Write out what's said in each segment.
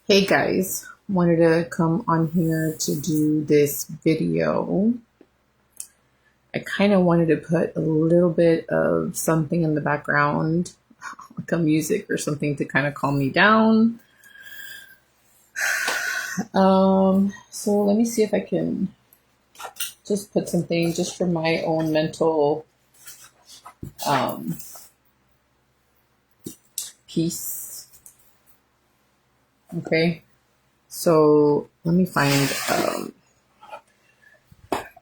Hey guys, wanted to come on here to do this video. I kind of wanted to put a little bit of something in the background, like a music or something to kind of calm me down. So let me see if I can just put something just for my own mental um, peace. Okay, so let me find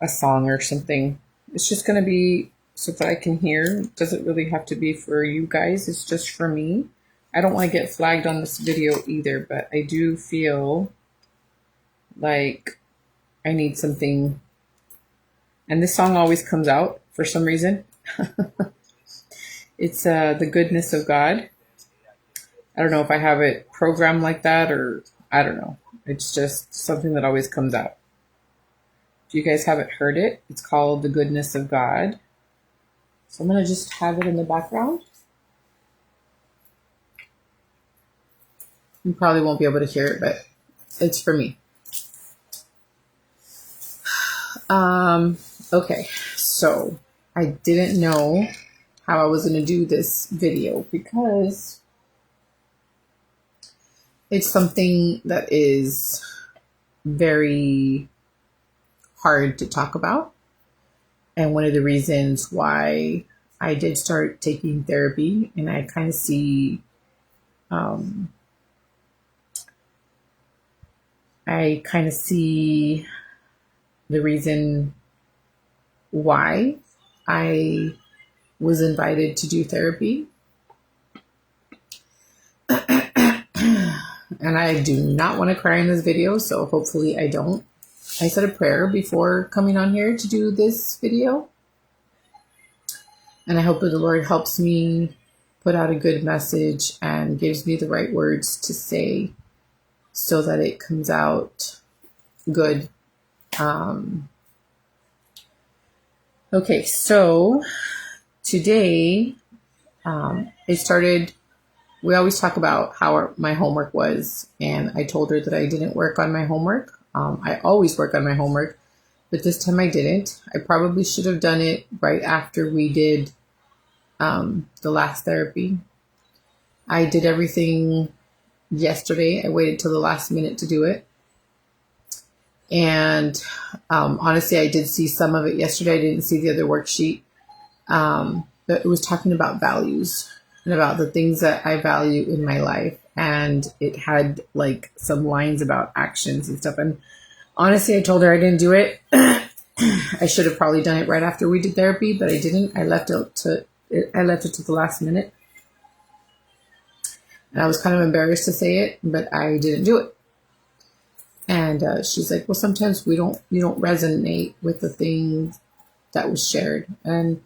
a song or something. It's just going to be so that I can hear. It doesn't really have to be for you guys. It's just for me. I don't want to get flagged on this video either, but I do feel like I need something. And this song always comes out for some reason. It's The Goodness of God. I don't know if I have it programmed like that or I don't know. It's just something that always comes out. If you guys haven't heard it, it's called The Goodness of God. So I'm going to just have it in the background. You probably won't be able to hear it, but it's for me. Okay, so I didn't know how I was going to do this video because it's something that is very hard to talk about. And one of the reasons why I did start taking therapy, and I kind of see, the reason why I was invited to do therapy. And I do not want to cry in this video, so hopefully I don't. I said a prayer before coming on here to do this video. And I hope that the Lord helps me put out a good message and gives me the right words to say so that it comes out good. Okay, so today it started. We always talk about how my homework was, and I told her that I didn't work on my homework. I always work on my homework, but this time I didn't. I probably should have done it right after we did the last therapy. I did everything yesterday. I waited till the last minute to do it. And honestly, I did see some of it yesterday. I didn't see the other worksheet. But it was talking about values and about the things that I value in my life. And it had like some lines about actions and stuff. And honestly, I told her I didn't do it. I should have probably done it right after we did therapy, but I didn't. I left it to the last minute. And I was kind of embarrassed to say it, but I didn't do it. And she's like, well, sometimes you don't resonate with the things that was shared. And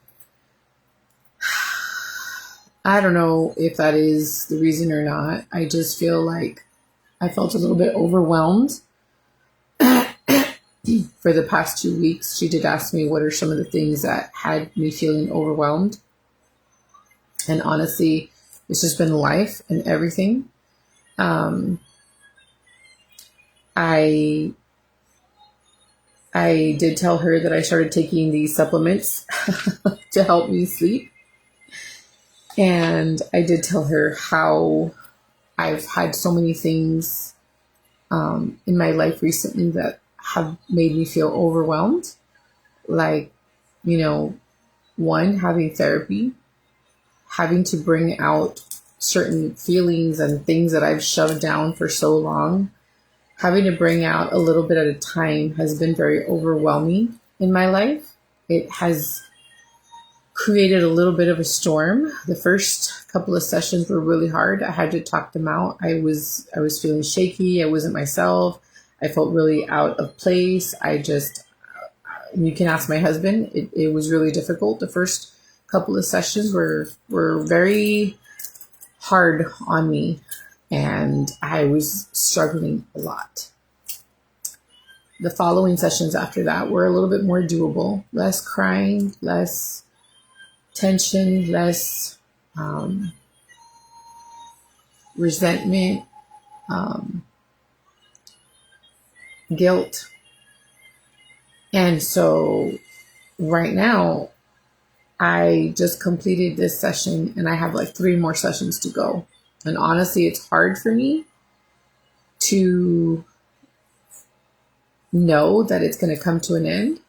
I don't know if that is the reason or not. I just feel like I felt a little bit overwhelmed. For the past 2 weeks, she did ask me what are some of the things that had me feeling overwhelmed. And honestly, it's just been life and everything. I did tell her that I started taking these supplements to help me sleep. And I did tell her how I've had so many things in my life recently that have made me feel overwhelmed. Like, one, having therapy, having to bring out certain feelings and things that I've shoved down for so long, having to bring out a little bit at a time has been very overwhelming in my life. It has created a little bit of a storm. The first couple of sessions were really hard. I had to talk them out. I was feeling shaky. I wasn't myself. I felt really out of place. You can ask my husband. It was really difficult. The first couple of sessions were very hard on me, and I was struggling a lot. The following sessions after that were a little bit more doable, less crying, less tension, less resentment, guilt. And so right now, I just completed this session and I have like 3 more sessions to go. And honestly, it's hard for me to know that it's going to come to an end.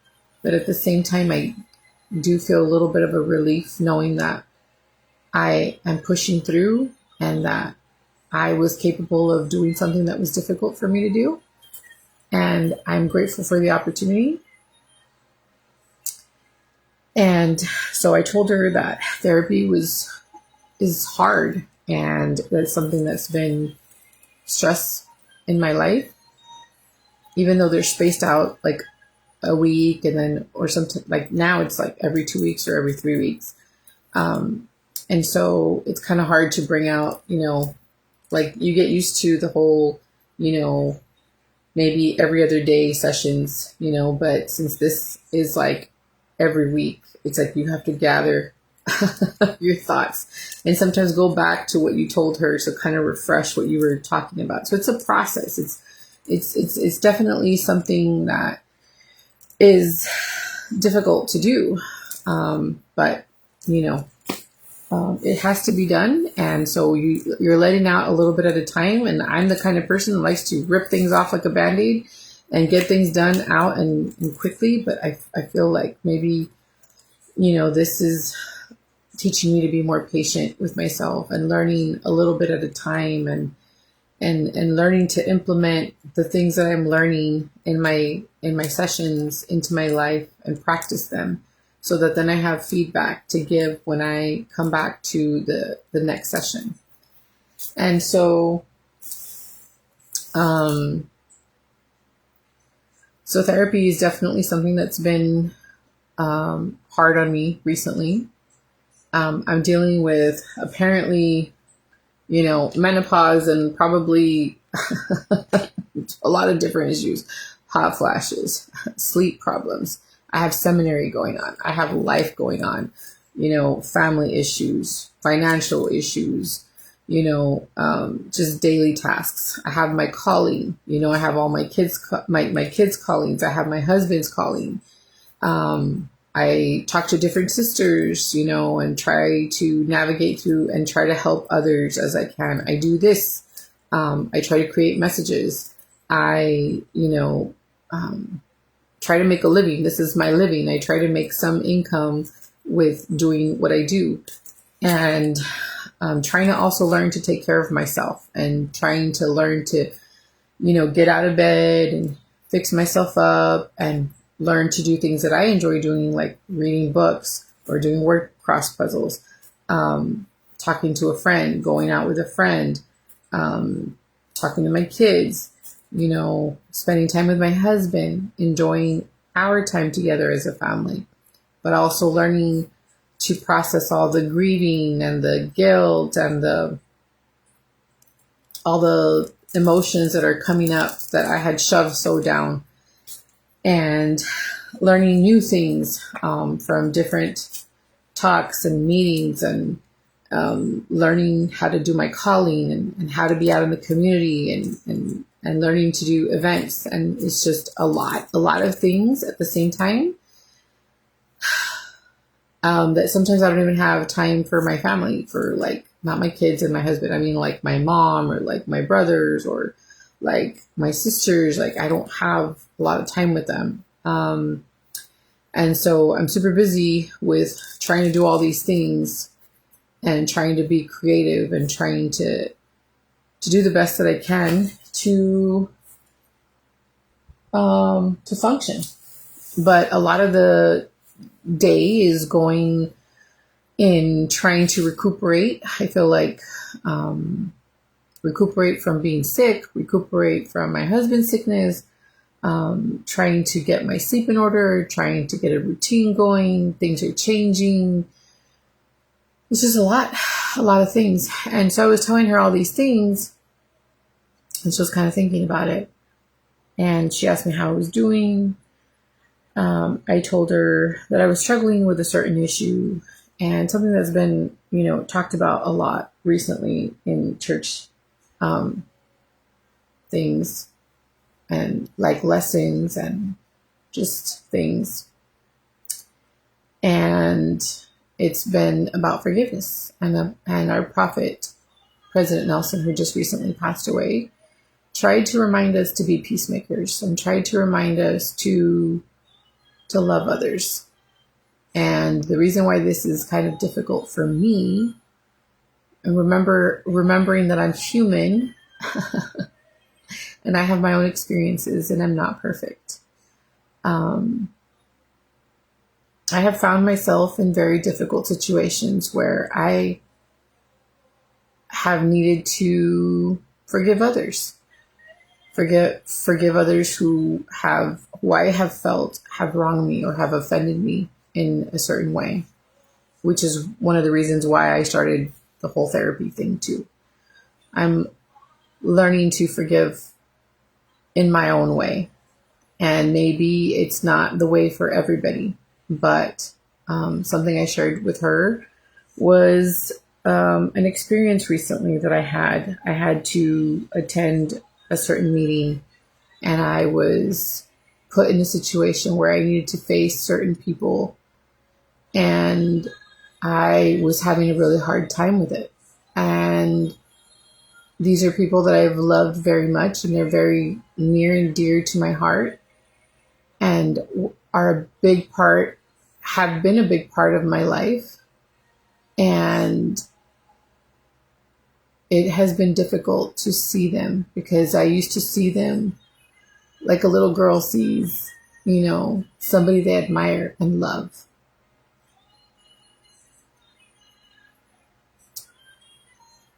But at the same time, I do feel a little bit of a relief knowing that I am pushing through and that I was capable of doing something that was difficult for me to do. And I'm grateful for the opportunity. And so I told her that therapy is hard, and that's something that's been stress in my life, even though they're spaced out like a week and then or something. Like now it's like every 2 weeks or every 3 weeks. And so it's kind of hard to bring out, like you get used to the whole, maybe every other day sessions, but since this is like every week, it's like you have to gather your thoughts and sometimes go back to what you told her. So kind of refresh what you were talking about. So it's a process. It's definitely something that is difficult to do. But it has to be done. And so you're letting out a little bit at a time. And I'm the kind of person that likes to rip things off like a Band-Aid and get things done out and quickly. But I feel like maybe, this is teaching me to be more patient with myself and learning a little bit at a time and learning to implement the things that I'm learning in my sessions into my life and practice them so that then I have feedback to give when I come back to the next session. And so, so therapy is definitely something that's been hard on me recently. I'm dealing with apparently, menopause and probably a lot of different issues, hot flashes, sleep problems. I have seminary going on. I have life going on, family issues, financial issues, just daily tasks. I have my calling, I have all my kids, my kids' callings. I have my husband's calling. I talk to different sisters, and try to navigate through and try to help others as I can. I do this. I try to create messages. I, try to make a living. This is my living. I try to make some income with doing what I do. And trying to also learn to take care of myself and trying to learn to, get out of bed and fix myself up and learn to do things that I enjoy doing, like reading books or doing word cross puzzles, talking to a friend, going out with a friend, talking to my kids, spending time with my husband, enjoying our time together as a family, but also learning to process all the grieving and the guilt and all the emotions that are coming up that I had shoved so down, and learning new things from different talks and meetings, and learning how to do my calling and how to be out in the community and learning to do events. And it's just a lot of things at the same time that sometimes I don't even have time for my family, for like not my kids and my husband. I mean, like my mom or like my brothers or like my sisters. Like I don't have a lot of time with them. And so I'm super busy with trying to do all these things and trying to be creative and trying to do the best that I can to function. But a lot of the day is going in trying to recuperate. I feel like recuperate from being sick, recuperate from my husband's sickness, trying to get my sleep in order, trying to get a routine going. Things are changing. It's just a lot of things. And so I was telling her all these things, and she was kind of thinking about it. And she asked me how I was doing. I told her that I was struggling with a certain issue and something that's been, talked about a lot recently in church things. and like lessons and just things. And it's been about forgiveness. And our prophet, President Nelson, who just recently passed away, tried to remind us to be peacemakers and tried to remind us to love others. And the reason why this is kind of difficult for me, and remembering that I'm human and I have my own experiences and I'm not perfect. I have found myself in very difficult situations where I have needed to forgive others. Forgive others who I have felt have wronged me or have offended me in a certain way, which is one of the reasons why I started the whole therapy thing too. I'm learning to forgive in my own way. And maybe it's not the way for everybody, but something I shared with her was an experience recently that I had. I had to attend a certain meeting, and I was put in a situation where I needed to face certain people, and I was having a really hard time with it. And these are people that I've loved very much, and they're very near and dear to my heart, and have been a big part of my life. And it has been difficult to see them because I used to see them like a little girl sees, somebody they admire and love.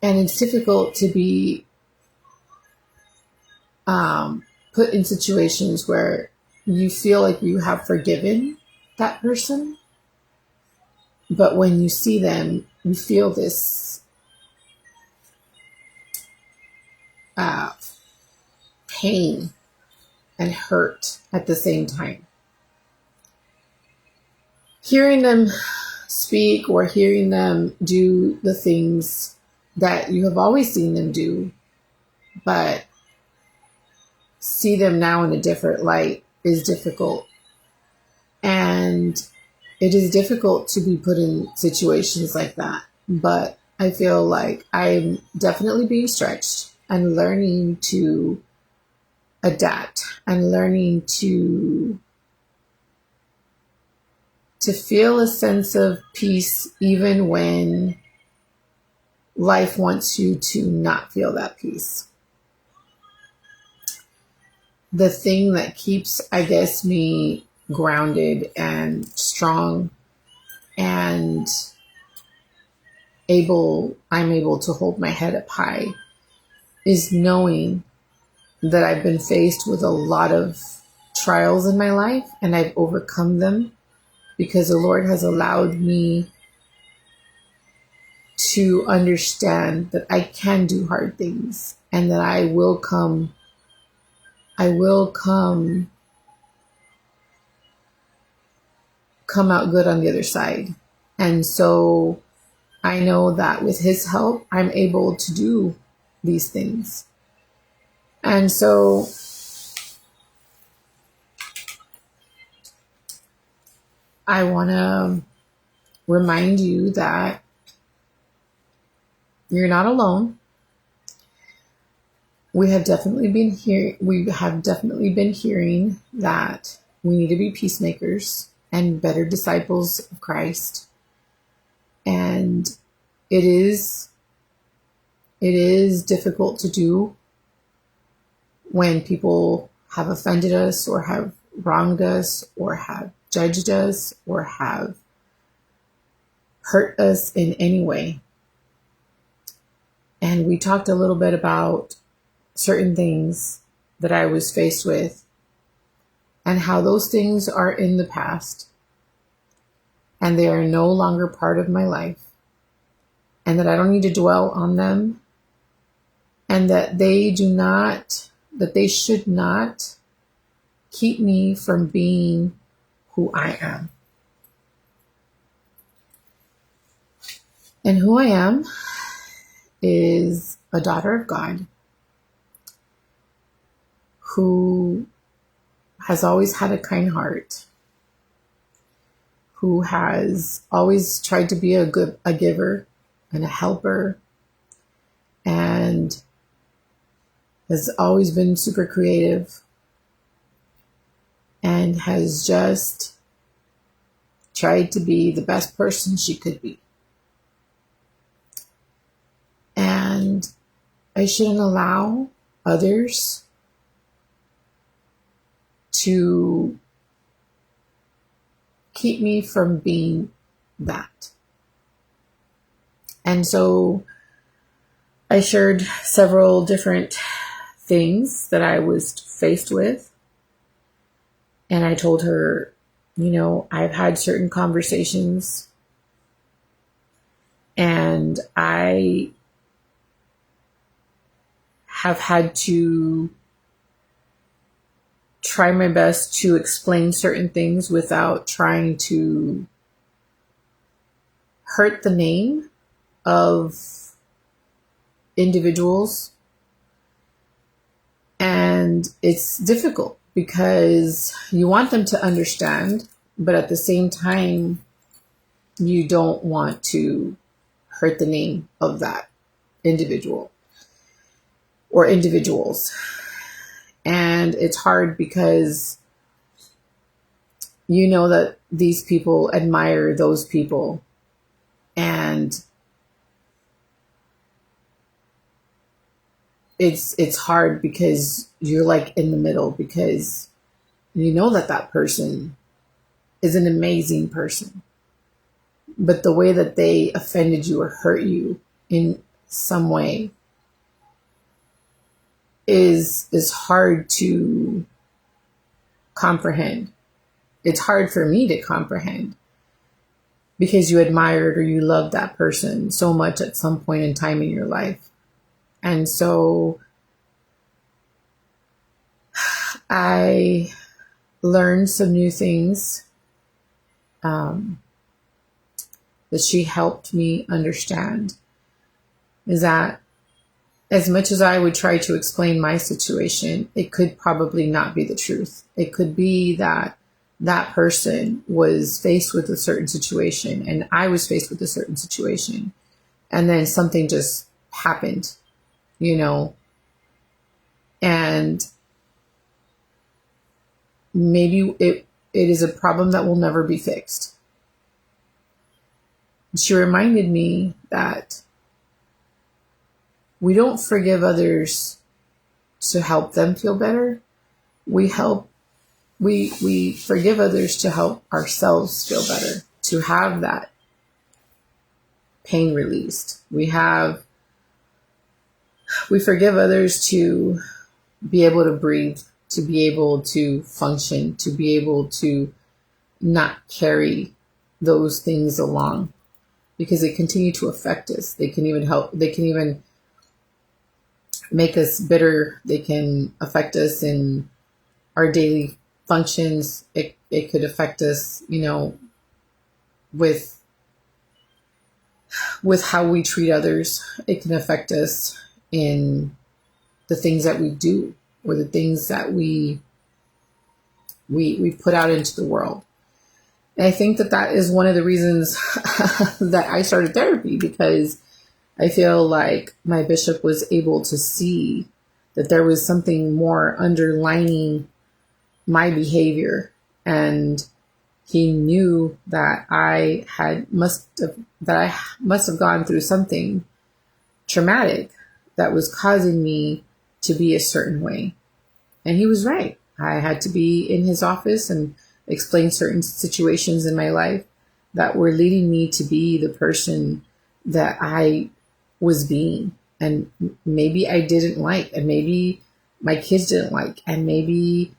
And it's difficult to be put in situations where you feel like you have forgiven that person, but when you see them, you feel this pain and hurt at the same time. Hearing them speak or hearing them do the things that you have always seen them do, but see them now in a different light is difficult. And it is difficult to be put in situations like that. But I feel like I'm definitely being stretched and learning to adapt and learning to feel a sense of peace even when life wants you to not feel that peace. The thing that keeps, I guess, me grounded and strong and I'm able to hold my head up high is knowing that I've been faced with a lot of trials in my life and I've overcome them because the Lord has allowed me to understand that I can do hard things and that I will come out good on the other side. And so I know that with His help, I'm able to do these things. And so I want to remind you that you're not alone. We have definitely been hearing that we need to be peacemakers and better disciples of Christ. And it is difficult to do when people have offended us or have wronged us or have judged us or have hurt us in any way. And we talked a little bit about certain things that I was faced with and how those things are in the past and they are no longer part of my life, and that I don't need to dwell on them, and that they should not keep me from being who I am. And who I am is a daughter of God who has always had a kind heart, who has always tried to be a giver and a helper, and has always been super creative, and has just tried to be the best person she could be. And I shouldn't allow others to keep me from being that. And so I shared several different things that I was faced with. And I told her, I've had certain conversations, and I have had to try my best to explain certain things without trying to hurt the name of individuals. And it's difficult because you want them to understand, but at the same time, you don't want to hurt the name of that individual or individuals. And it's hard because you know that these people admire those people, and it's hard because you're like in the middle, because you know that that person is an amazing person, but the way that they offended you or hurt you in some way is hard to comprehend. It's hard for me to comprehend because you admired or you loved that person so much at some point in time in your life. And so I learned some new things that she helped me understand, is that as much as I would try to explain my situation, it could probably not be the truth. It could be that that person was faced with a certain situation and I was faced with a certain situation, and then something just happened, and maybe it is a problem that will never be fixed. She reminded me that we don't forgive others to help them feel better. We forgive others to help ourselves feel better, to have that pain released. We forgive others to be able to breathe, to be able to function, to be able to not carry those things along, because they continue to affect us. They can even make us bitter. They can affect us in our daily functions. It could affect us, with how we treat others. It can affect us in the things that we do, or the things that we put out into the world. And I think that is one of the reasons that I started therapy, because I feel like my bishop was able to see that there was something more underlining my behavior, and he knew that I must have gone through something traumatic that was causing me to be a certain way. And he was right. I had to be in his office and explain certain situations in my life that were leading me to be the person that I was being. And maybe I didn't like, and maybe my kids didn't like, and maybe,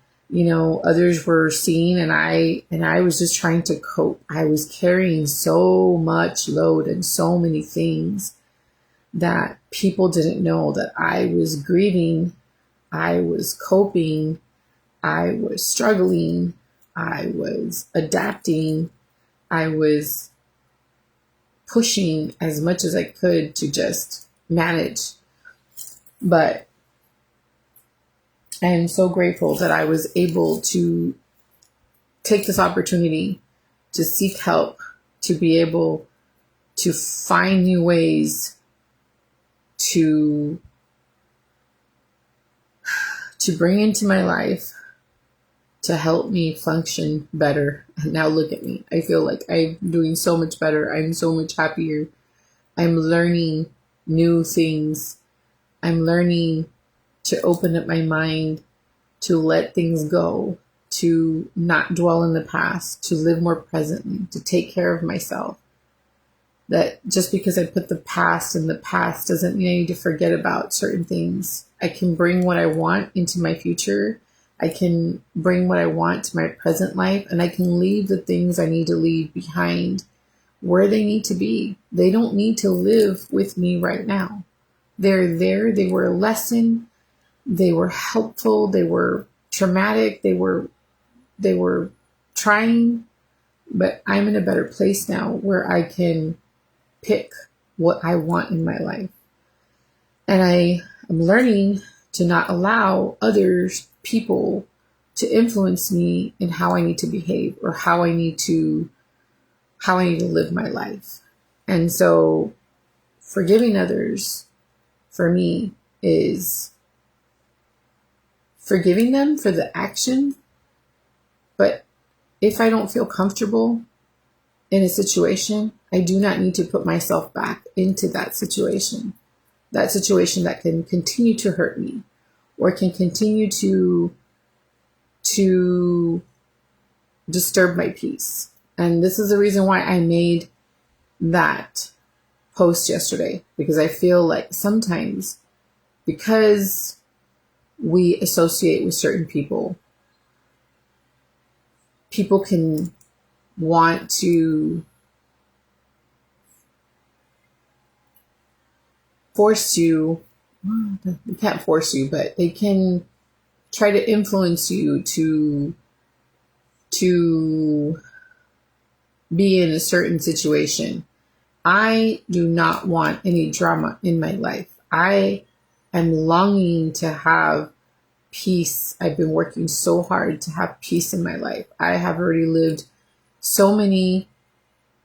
others were seeing, and I was just trying to cope. I was carrying so much load and so many things that people didn't know that I was grieving, I was coping, I was struggling, I was adapting, I was pushing as much as I could to just manage. But I am so grateful that I was able to take this opportunity to seek help, to be able to find new ways to bring into my life to help me function better. And now look at me. I feel like I'm doing so much better. I'm so much happier. I'm learning new things. I'm learning to open up my mind, to let things go, to not dwell in the past, to live more presently, to take care of myself. That just because I put the past in the past doesn't mean I need to forget about certain things. I can bring what I want into my future. I can bring what I want to my present life, and I can leave the things I need to leave behind where they need to be. They don't need to live with me right now. They're there. They were a lesson. They were helpful. They were traumatic. They were trying, but I'm in a better place now where I can pick what I want in my life. And I am learning to not allow people to influence me in how I need to behave or how I need to live my life. And so forgiving others for me is forgiving them for the action. But if I don't feel comfortable in a situation, I do not need to put myself back into that situation that can continue to hurt me or can continue to disturb my peace. And this is the reason why I made that post yesterday, because I feel like sometimes because we associate with certain people can want to force you. They can't force you, but they can try to influence you to be in a certain situation. I do not want any drama in my life. I am longing to have peace. I've been working so hard to have peace in my life. I have already lived so many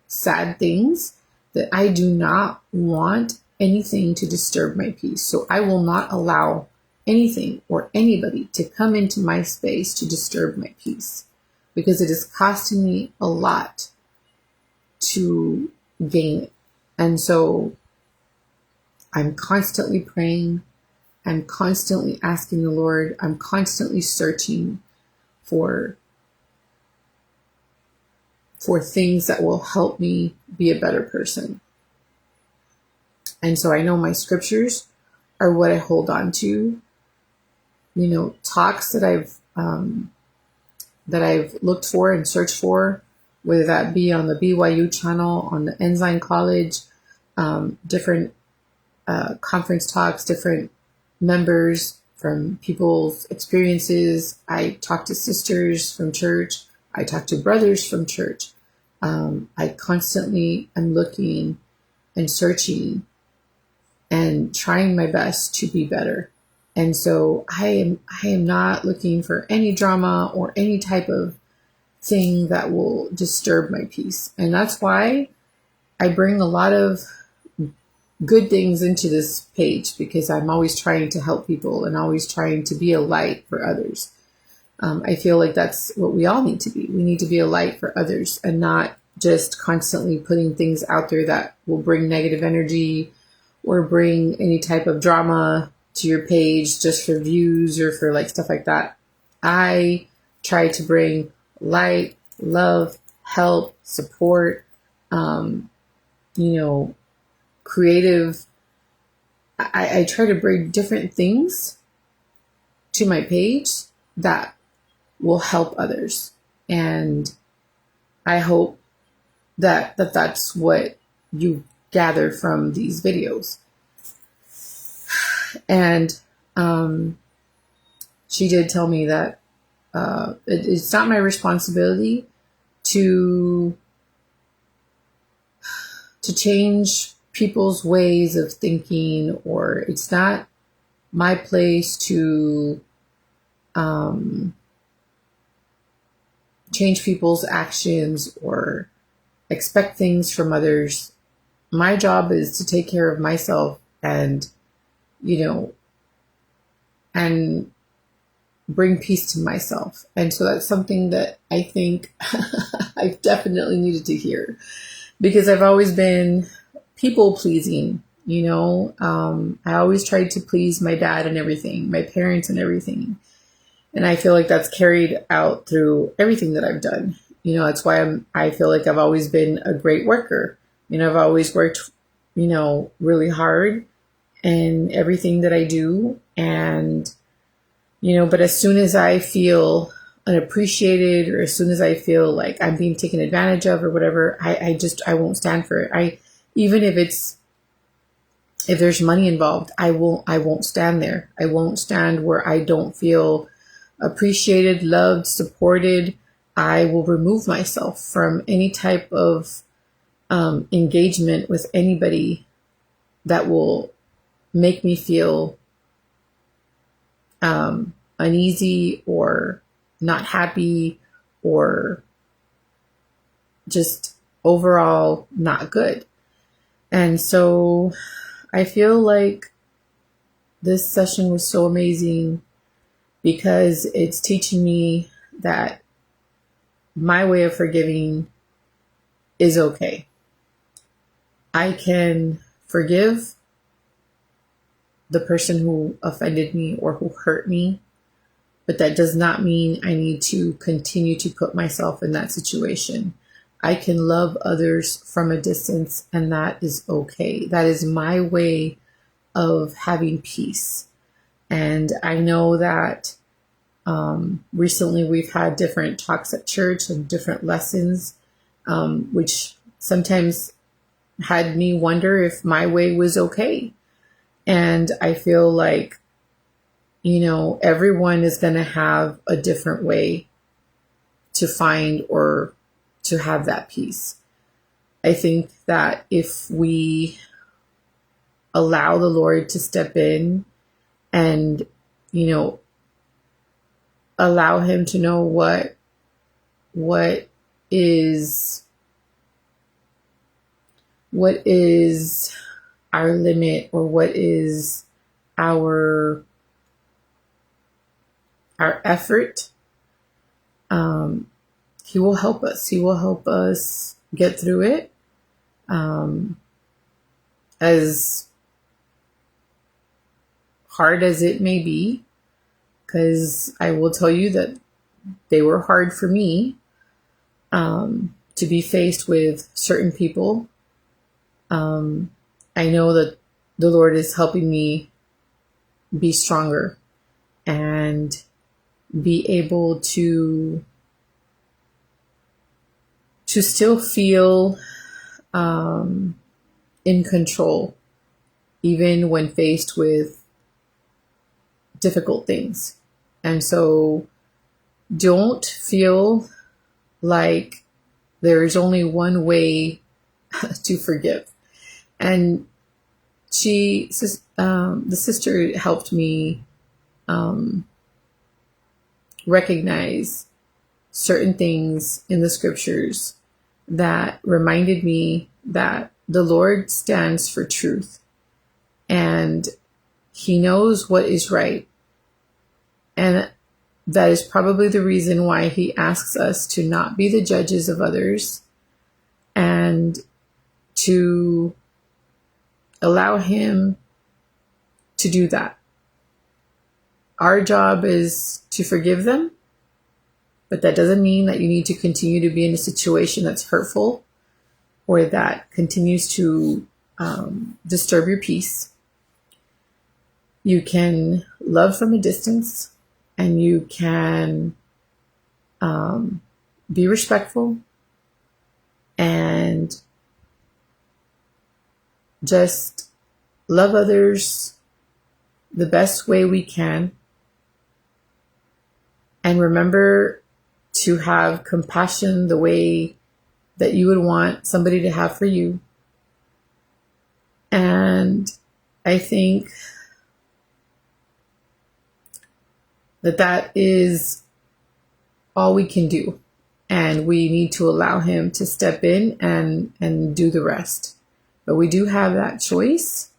sad things that I do not want anything to disturb my peace. So I will not allow anything or anybody to come into my space to disturb my peace, because it is costing me a lot to gain it. And so I'm constantly praying. I'm constantly asking the Lord. I'm constantly searching for things that will help me be a better person. And so I know my scriptures are what I hold on to. You know, talks that I've looked for and searched for, whether that be on the BYU channel, on the Ensign College, different conference talks, different members from people's experiences. I talk to sisters from church. I talk to brothers from church. I constantly am looking and searching and trying my best to be better. And so I am not looking for any drama or any type of thing that will disturb my peace. And that's why I bring a lot of good things into this page, because I'm always trying to help people and always trying to be a light for others. I feel like that's what we all need to be. We need to be a light for others and not just constantly putting things out there that will bring negative energy or bring any type of drama to your page just for views or for like stuff like that. I try to bring light, love, help, support, creative. I try to bring different things to my page that will help others. And I hope that that's what you gather from these videos. And she did tell me that it's not my responsibility to change people's ways of thinking, or it's not my place to um, change people's actions or expect things from others. My job is to take care of myself and, you know, and bring peace to myself. And so that's something that I think I definitely needed to hear, because I've always been people pleasing, you know. I always tried to please my dad and everything, my parents and everything. And I feel like that's carried out through everything that I've done. You know, that's why I feel like I've always been a great worker. You know, I've always worked, you know, really hard in everything that I do. And, you know, but as soon as I feel unappreciated, or as soon as I feel like I'm being taken advantage of or whatever, I won't stand for it. Even if there's money involved, I won't stand there. I won't stand where I don't feel appreciated, loved, supported. I will remove myself from any type of engagement with anybody that will make me feel uneasy or not happy, or just overall not good. And so I feel like this session was so amazing, because it's teaching me that my way of forgiving is okay. I can forgive the person who offended me or who hurt me, but that does not mean I need to continue to put myself in that situation. I can love others from a distance, and that is okay. That is my way of having peace. And I know that recently we've had different talks at church and different lessons, which sometimes had me wonder if my way was okay. And I feel like, you know, everyone is going to have a different way to find or to have that peace. I think that if we allow the Lord to step in and, you know, allow him to know what is our limit, or what is our effort, he will help us. He will help us get through it. As hard as it may be, because I will tell you that they were hard for me, to be faced with certain people. I know that the Lord is helping me be stronger and be able to still feel in control, even when faced with difficult things. And so don't feel like there is only one way to forgive. And the sister helped me recognize certain things in the scriptures that reminded me that the Lord stands for truth, and he knows what is right. And that is probably the reason why he asks us to not be the judges of others, and to allow him to do that. Our job is to forgive them, but that doesn't mean that you need to continue to be in a situation that's hurtful or that continues to disturb your peace. You can love from a distance, and you can be respectful and just love others the best way we can. And remember to have compassion the way that you would want somebody to have for you. And I think that is all we can do. And we need to allow him to step in and do the rest. But we do have that choice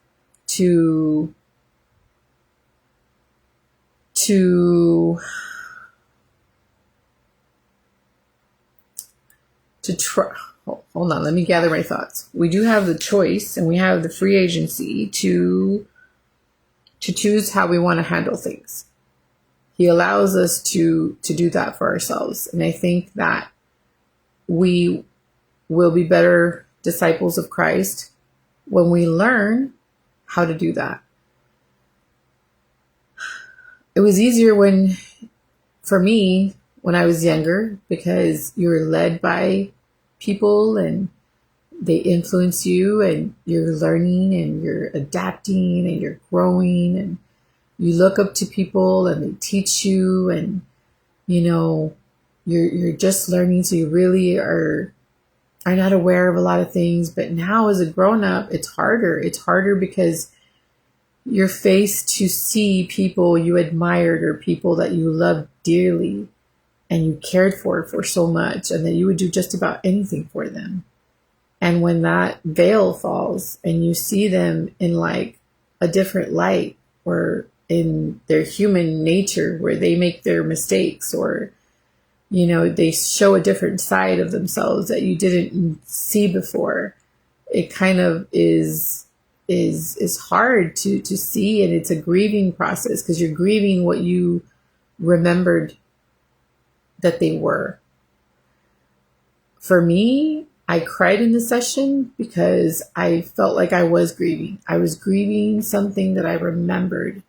to try. Hold on, let me gather my thoughts. We do have the choice and we have the free agency to choose how we want to handle things. He allows us to do that for ourselves. And I think that we will be better disciples of Christ when we learn how to do that. It was easier for me, when I was younger, because you're led by people and they influence you and you're learning and you're adapting and you're growing and you look up to people and they teach you and, you're just learning. So you really are not aware of a lot of things. But now as a grown up, it's harder. It's harder because you're faced to see people you admired or people that you loved dearly and you cared for so much and that you would do just about anything for them. And when that veil falls and you see them in like a different light or in their human nature where they make their mistakes or, they show a different side of themselves that you didn't see before, it kind of is hard to see. And it's a grieving process because you're grieving what you remembered that they were. For me, I cried in the session because I felt like I was grieving. I was grieving something that I remembered,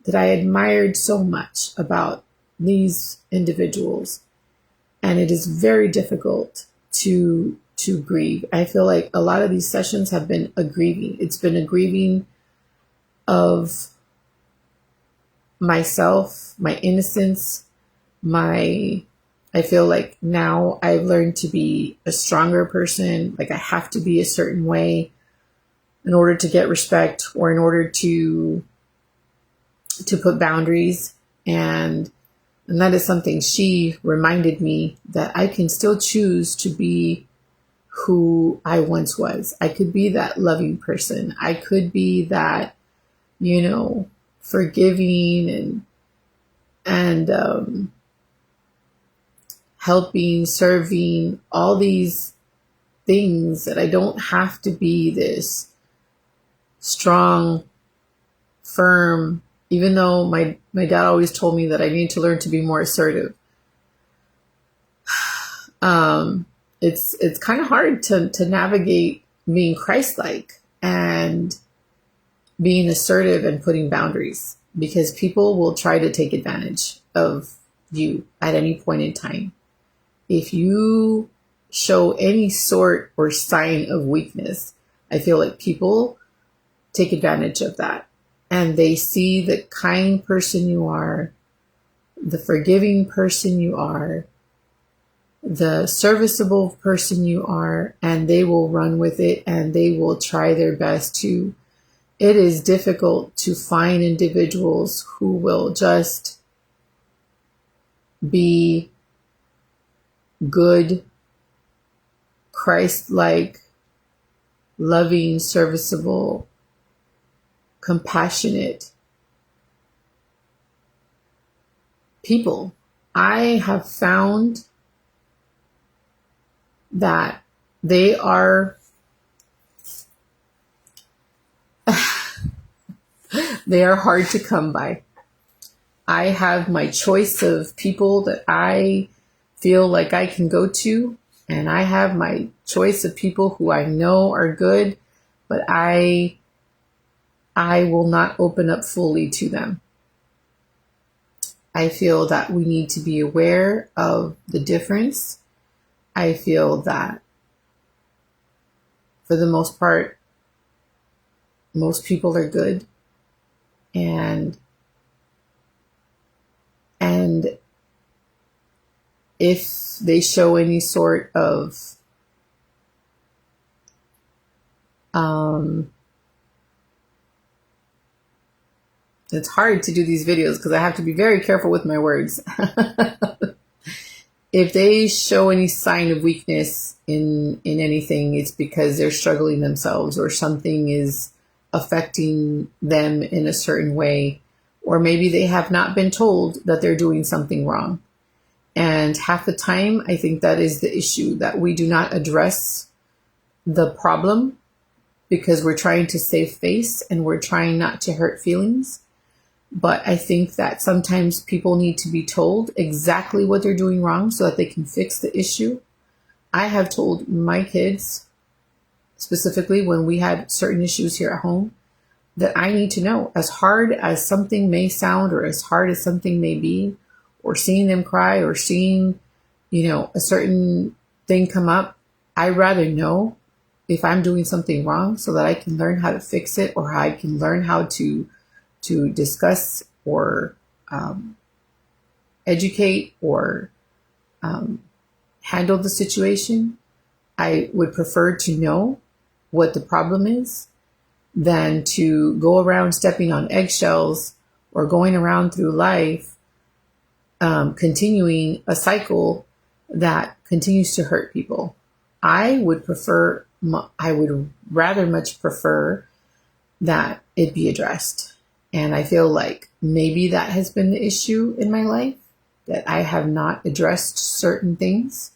that I admired so much about these individuals. And it is very difficult to grieve. I feel like a lot of these sessions have been a grieving. It's been a grieving of myself, my innocence, I feel like now I've learned to be a stronger person. Like I have to be a certain way in order to get respect or in order to put boundaries. And that is something she reminded me, that I can still choose to be who I once was. I could be that loving person. I could be that, forgiving and helping, serving, all these things, that I don't have to be this strong, firm, even though my dad always told me that I need to learn to be more assertive. It's kind of hard to navigate being Christ-like and being assertive and putting boundaries, because people will try to take advantage of you at any point in time. If you show any sort or sign of weakness, I feel like people take advantage of that. And they see the kind person you are, the forgiving person you are, the serviceable person you are, and they will run with it and they will try their best to. It is difficult to find individuals who will just be good, Christ-like, loving, serviceable, compassionate people. I have found that they are hard to come by. I have my choice of people that I feel like I can go to, and I have my choice of people who I know are good, but I will not open up fully to them. I feel that we need to be aware of the difference. I feel that for the most part, most people are good, and if they show any sort of it's hard to do these videos because I have to be very careful with my words. If they show any sign of weakness in anything, it's because they're struggling themselves or something is affecting them in a certain way, or maybe they have not been told that they're doing something wrong. And half the time, I think that is the issue, that we do not address the problem because we're trying to save face and we're trying not to hurt feelings. But I think that sometimes people need to be told exactly what they're doing wrong so that they can fix the issue. I have told my kids, specifically when we had certain issues here at home, that I need to know, as hard as something may sound or as hard as something may be, or seeing them cry or seeing, a certain thing come up, I'd rather know if I'm doing something wrong so that I can learn how to fix it, or I can learn how to discuss or educate or handle the situation. I would prefer to know what the problem is than to go around stepping on eggshells or going around through life, continuing a cycle that continues to hurt people. I would rather much prefer that it be addressed. And I feel like maybe that has been the issue in my life, that I have not addressed certain things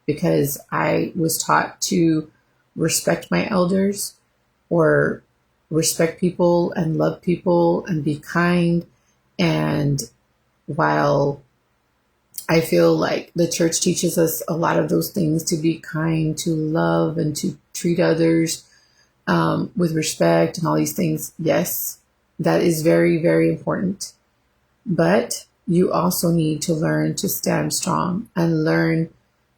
because I was taught to respect my elders or respect people and love people and be kind. And while I feel like the church teaches us a lot of those things, to be kind, to love, and to treat others with respect and all these things, yes, that is very, very important. But you also need to learn to stand strong and learn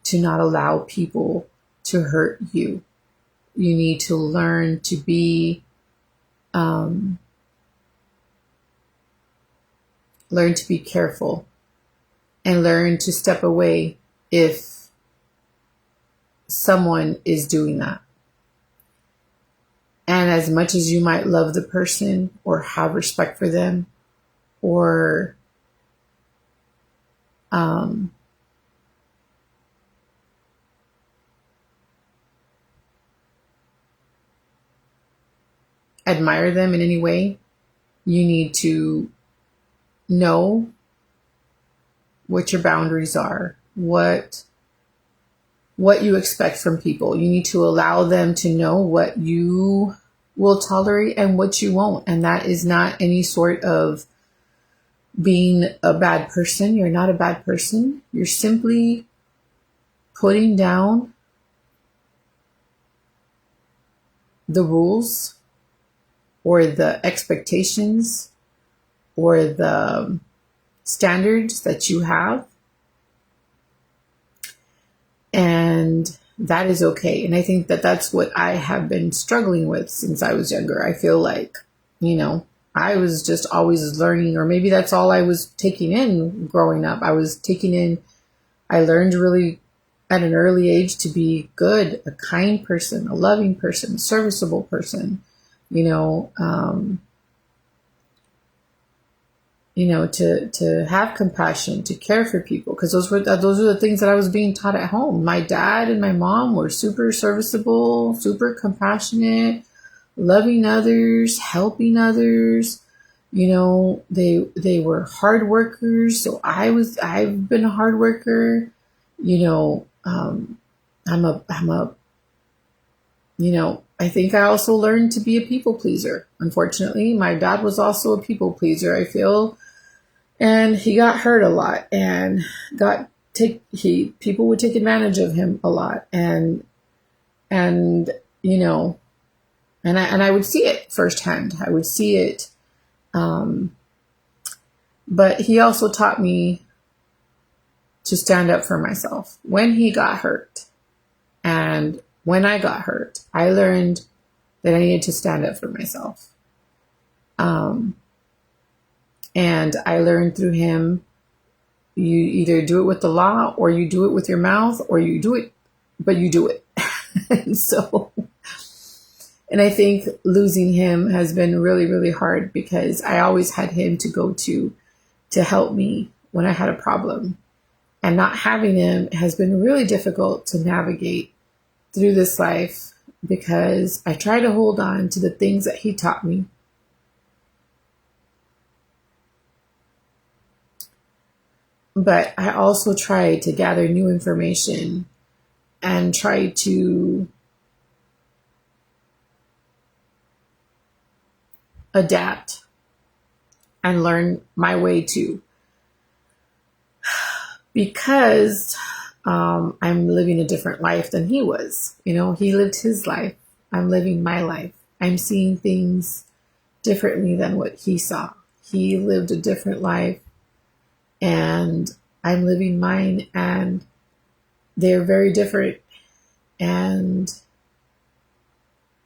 to not allow people to hurt you. You need to learn to be, careful and learn to step away if someone is doing that. And as much as you might love the person or have respect for them or admire them in any way, you need to know what your boundaries are, what you expect from people. You need to allow them to know what you will tolerate and what you won't. And that is not any sort of being a bad person. You're not a bad person. You're simply putting down the rules or the expectations or the standards that you have. And that is okay. And I think that that's what I have been struggling with since I was younger. I feel like, I was just always learning, or maybe that's all I was taking in growing up. I learned really at an early age to be good, a kind person, a loving person, a serviceable person, to have compassion, to care for people, because those were the things that I was being taught at home. My dad and my mom were super serviceable, super compassionate, loving others, helping others. They were hard workers. So I've been a hard worker. I think I also learned to be a people pleaser. Unfortunately, my dad was also a people pleaser, I feel. And he got hurt a lot and people would take advantage of him a lot. And I would see it firsthand. I would see it. But he also taught me to stand up for myself when he got hurt. And when I got hurt, I learned that I needed to stand up for myself. And I learned through him, you either do it with the law or you do it with your mouth, or you do it, but you do it. And so And I think losing him has been really, really hard because I always had him to go to help me when I had a problem. And not having him has been really difficult to navigate through this life because I try to hold on to the things that he taught me. But I also try to gather new information and try to adapt and learn my way too. Because I'm living a different life than he was. You know, he lived his life. I'm living my life. I'm seeing things differently than what he saw. He lived a different life and I'm living mine, and they're very different. And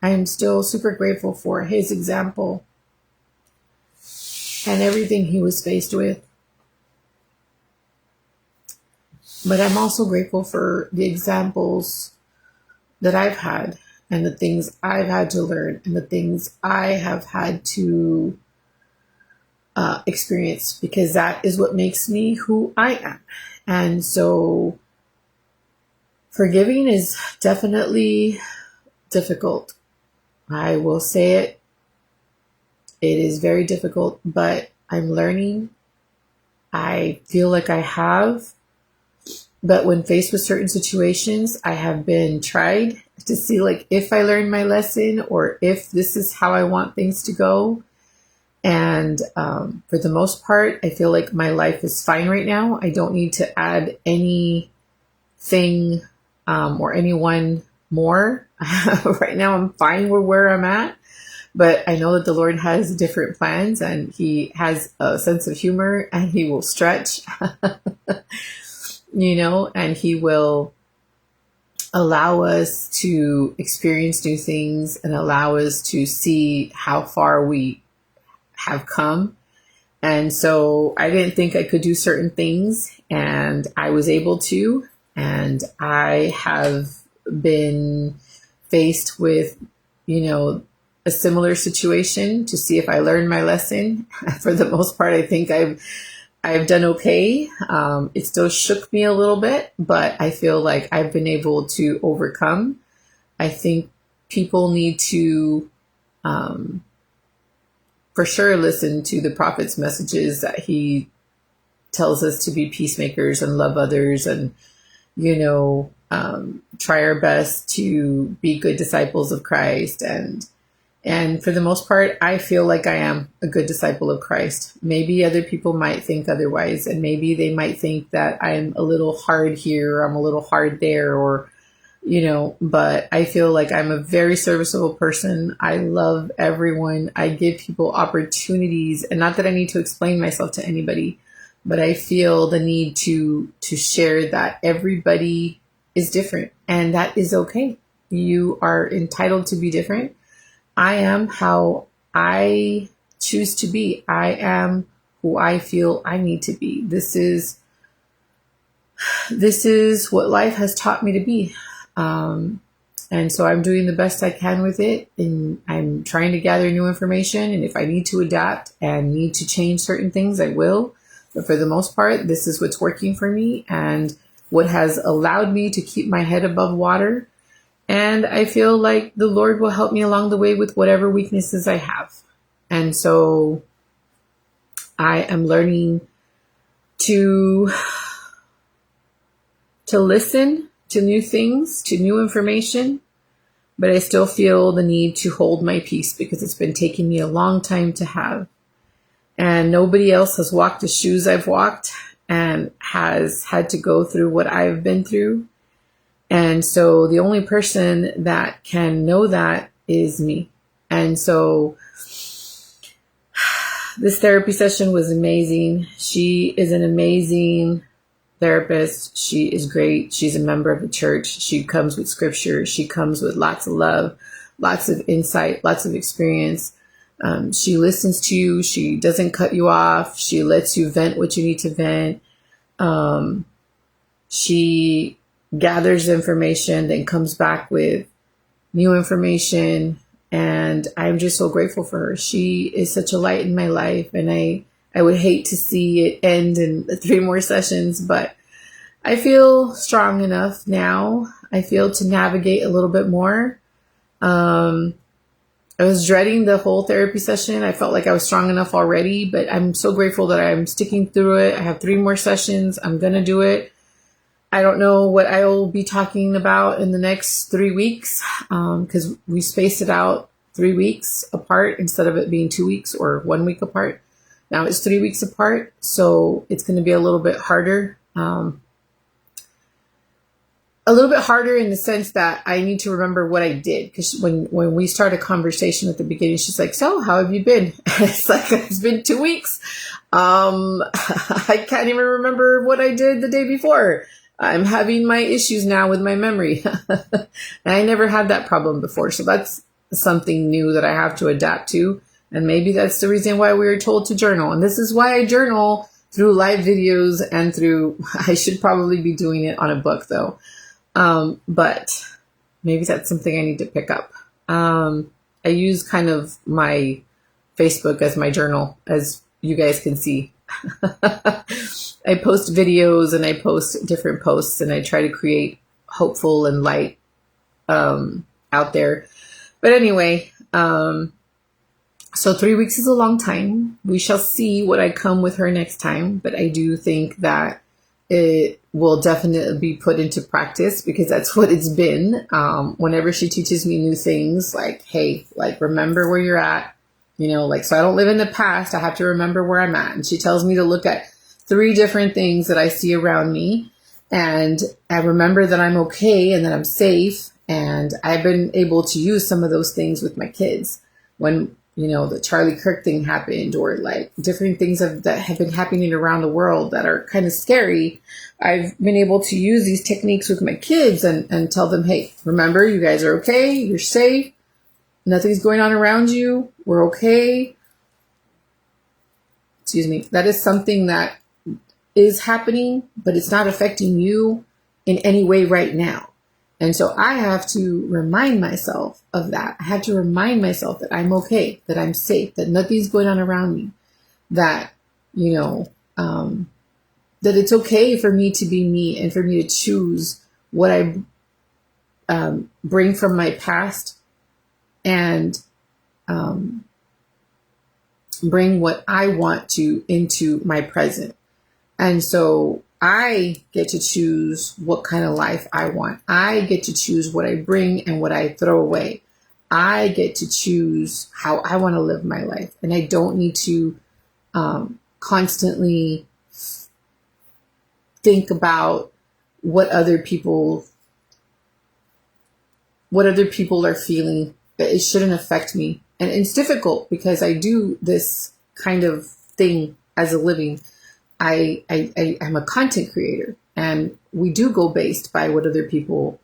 I'm still super grateful for his example and everything he was faced with. But I'm also grateful for the examples that I've had and the things I've had to learn and the things I have had to experience, because that is what makes me who I am. And so forgiving is definitely difficult. I will say it. It is very difficult, but I'm learning. I feel like I have. But when faced with certain situations, I have been tried to see like if I learned my lesson or if this is how I want things to go. And for the most part, I feel like my life is fine right now. I don't need to add anything or anyone more. Right now, I'm fine with where I'm at. But I know that the Lord has different plans and he has a sense of humor and he will stretch, you know, and he will allow us to experience new things and allow us to see how far we have come. And so I didn't think I could do certain things, and I was able to. And I have been faced with, you know, a similar situation to see if I learned my lesson. For the most part, I think I've done okay. It still shook me a little bit, but I feel like I've been able to overcome. I think people need to for sure listen to the prophet's messages that he tells us to be peacemakers and love others and, you know, try our best to be good disciples of Christ. And for the most part, I feel like I am a good disciple of Christ. Maybe other people might think otherwise, and maybe they might think that I'm a little hard here, or I'm a little hard there, or, you know, but I feel like I'm a very serviceable person. I love everyone. I give people opportunities, and not that I need to explain myself to anybody, but I feel the need to share that everybody is different, and that is okay. You are entitled to be different. I am how I choose to be. I am who I feel I need to be. This is what life has taught me to be. And so I'm doing the best I can with it, and I'm trying to gather new information. And if I need to adapt and need to change certain things, I will. But for the most part, this is what's working for me and what has allowed me to keep my head above water. And I feel like the Lord will help me along the way with whatever weaknesses I have. And so I am learning to listen to new things, to new information, but I still feel the need to hold my peace because it's been taking me a long time to have. And nobody else has walked the shoes I've walked and has had to go through what I've been through. And so the only person that can know that is me. And so this therapy session was amazing. She is an amazing therapist. She is great. She's a member of the church. She comes with scripture. She comes with lots of love, lots of insight, lots of experience. She listens to you. She doesn't cut you off. She lets you vent what you need to vent. She gathers information, then comes back with new information. And I'm just so grateful for her. She is such a light in my life, and I would hate to see it end in 3 more sessions, but I feel strong enough now. I feel to navigate a little bit more. I was dreading the whole therapy session. I felt like I was strong enough already, but I'm so grateful that I'm sticking through it. I have 3 more sessions. I'm going to do it. I don't know what I will be talking about in the next 3 weeks, because we spaced it out 3 weeks apart instead of it being 2 weeks or 1 week apart. Now it's 3 weeks apart, so it's going to be a little bit harder. A little bit harder in the sense that I need to remember what I did. Because when we start a conversation at the beginning, she's like, so how have you been? It's like, it's been 2 weeks. I can't even remember what I did the day before. I'm having my issues now with my memory. And I never had that problem before. So that's something new that I have to adapt to. And maybe that's the reason why we were told to journal. And this is why I journal through live videos and through, I should probably be doing it on a book though. But maybe that's something I need to pick up. I use kind of my Facebook as my journal, as you guys can see. I post videos and I post different posts, and I try to create hopeful and light out there. But anyway, so 3 weeks is a long time. We shall see what I come with her next time. But I do think that it will definitely be put into practice, because that's what it's been. Whenever she teaches me new things, like, hey, like, remember where you're at, you know, like, so I don't live in the past. I have to remember where I'm at. And she tells me to look at 3 different things that I see around me. And I remember that I'm okay and that I'm safe. And I've been able to use some of those things with my kids when, you know, the Charlie Kirk thing happened, or like different things that have been happening around the world that are kind of scary. I've been able to use these techniques with my kids and tell them, hey, remember, you guys are okay. You're safe. Nothing's going on around you. We're okay. Excuse me. That is something that is happening, but it's not affecting you in any way right now. And so I have to remind myself of that. I have to remind myself that I'm okay, that I'm safe, that nothing's going on around me, that, you know, that it's okay for me to be me and for me to choose what I bring from my past and bring what I want to into my present. And so I get to choose what kind of life I want. I get to choose what I bring and what I throw away. I get to choose how I want to live my life. And I don't need to constantly think about what other people are feeling. It shouldn't affect me. And it's difficult because I do this kind of thing as a living. I'm a content creator, and we do go based by what other people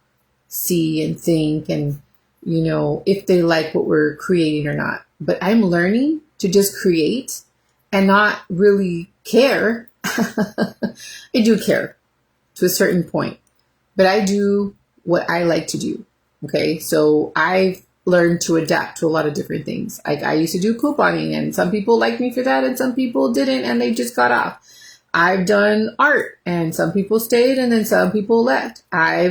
see and think, and, you know, if they like what we're creating or not. But I'm learning to just create and not really care. I do care to a certain point, but I do what I like to do. Okay. So I've learned to adapt to a lot of different things. Like, I used to do couponing, and some people liked me for that and some people didn't, and they just got off. I've done art, and some people stayed and then some people left. I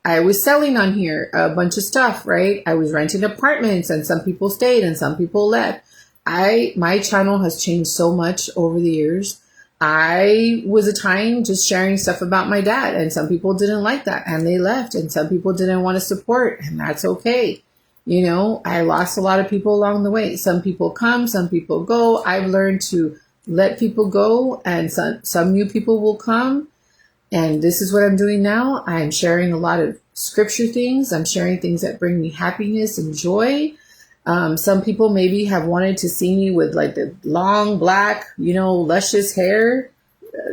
was selling on here a bunch of stuff, right? I was renting apartments, and some people stayed and some people left. My channel has changed so much over the years. I was a time just sharing stuff about my dad, and some people didn't like that and they left, and some people didn't want to support, and that's okay. You know, I lost a lot of people along the way. Some people come, some people go. I've learned to let people go, and some new people will come. And this is what I'm doing now. I'm sharing a lot of scripture things. I'm sharing things that bring me happiness and joy. Some people maybe have wanted to see me with like the long black, you know, luscious hair,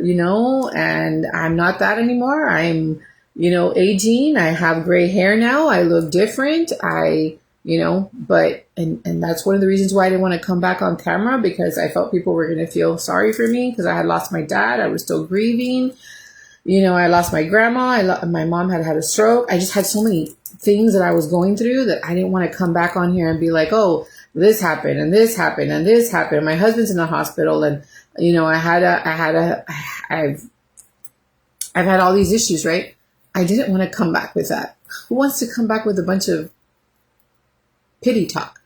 you know, and I'm not that anymore. I'm, you know, aging. I have gray hair now. I look different. You know, but, and that's one of the reasons why I didn't want to come back on camera, because I felt people were going to feel sorry for me because I had lost my dad. I was still grieving. I lost my grandma. My mom had a stroke. I just had so many things that I was going through that I didn't want to come back on here and be like, oh, this happened and this happened and this happened. My husband's in the hospital, and I've had all these issues, right? I didn't want to come back with that. Who wants to come back with a bunch of pity talk?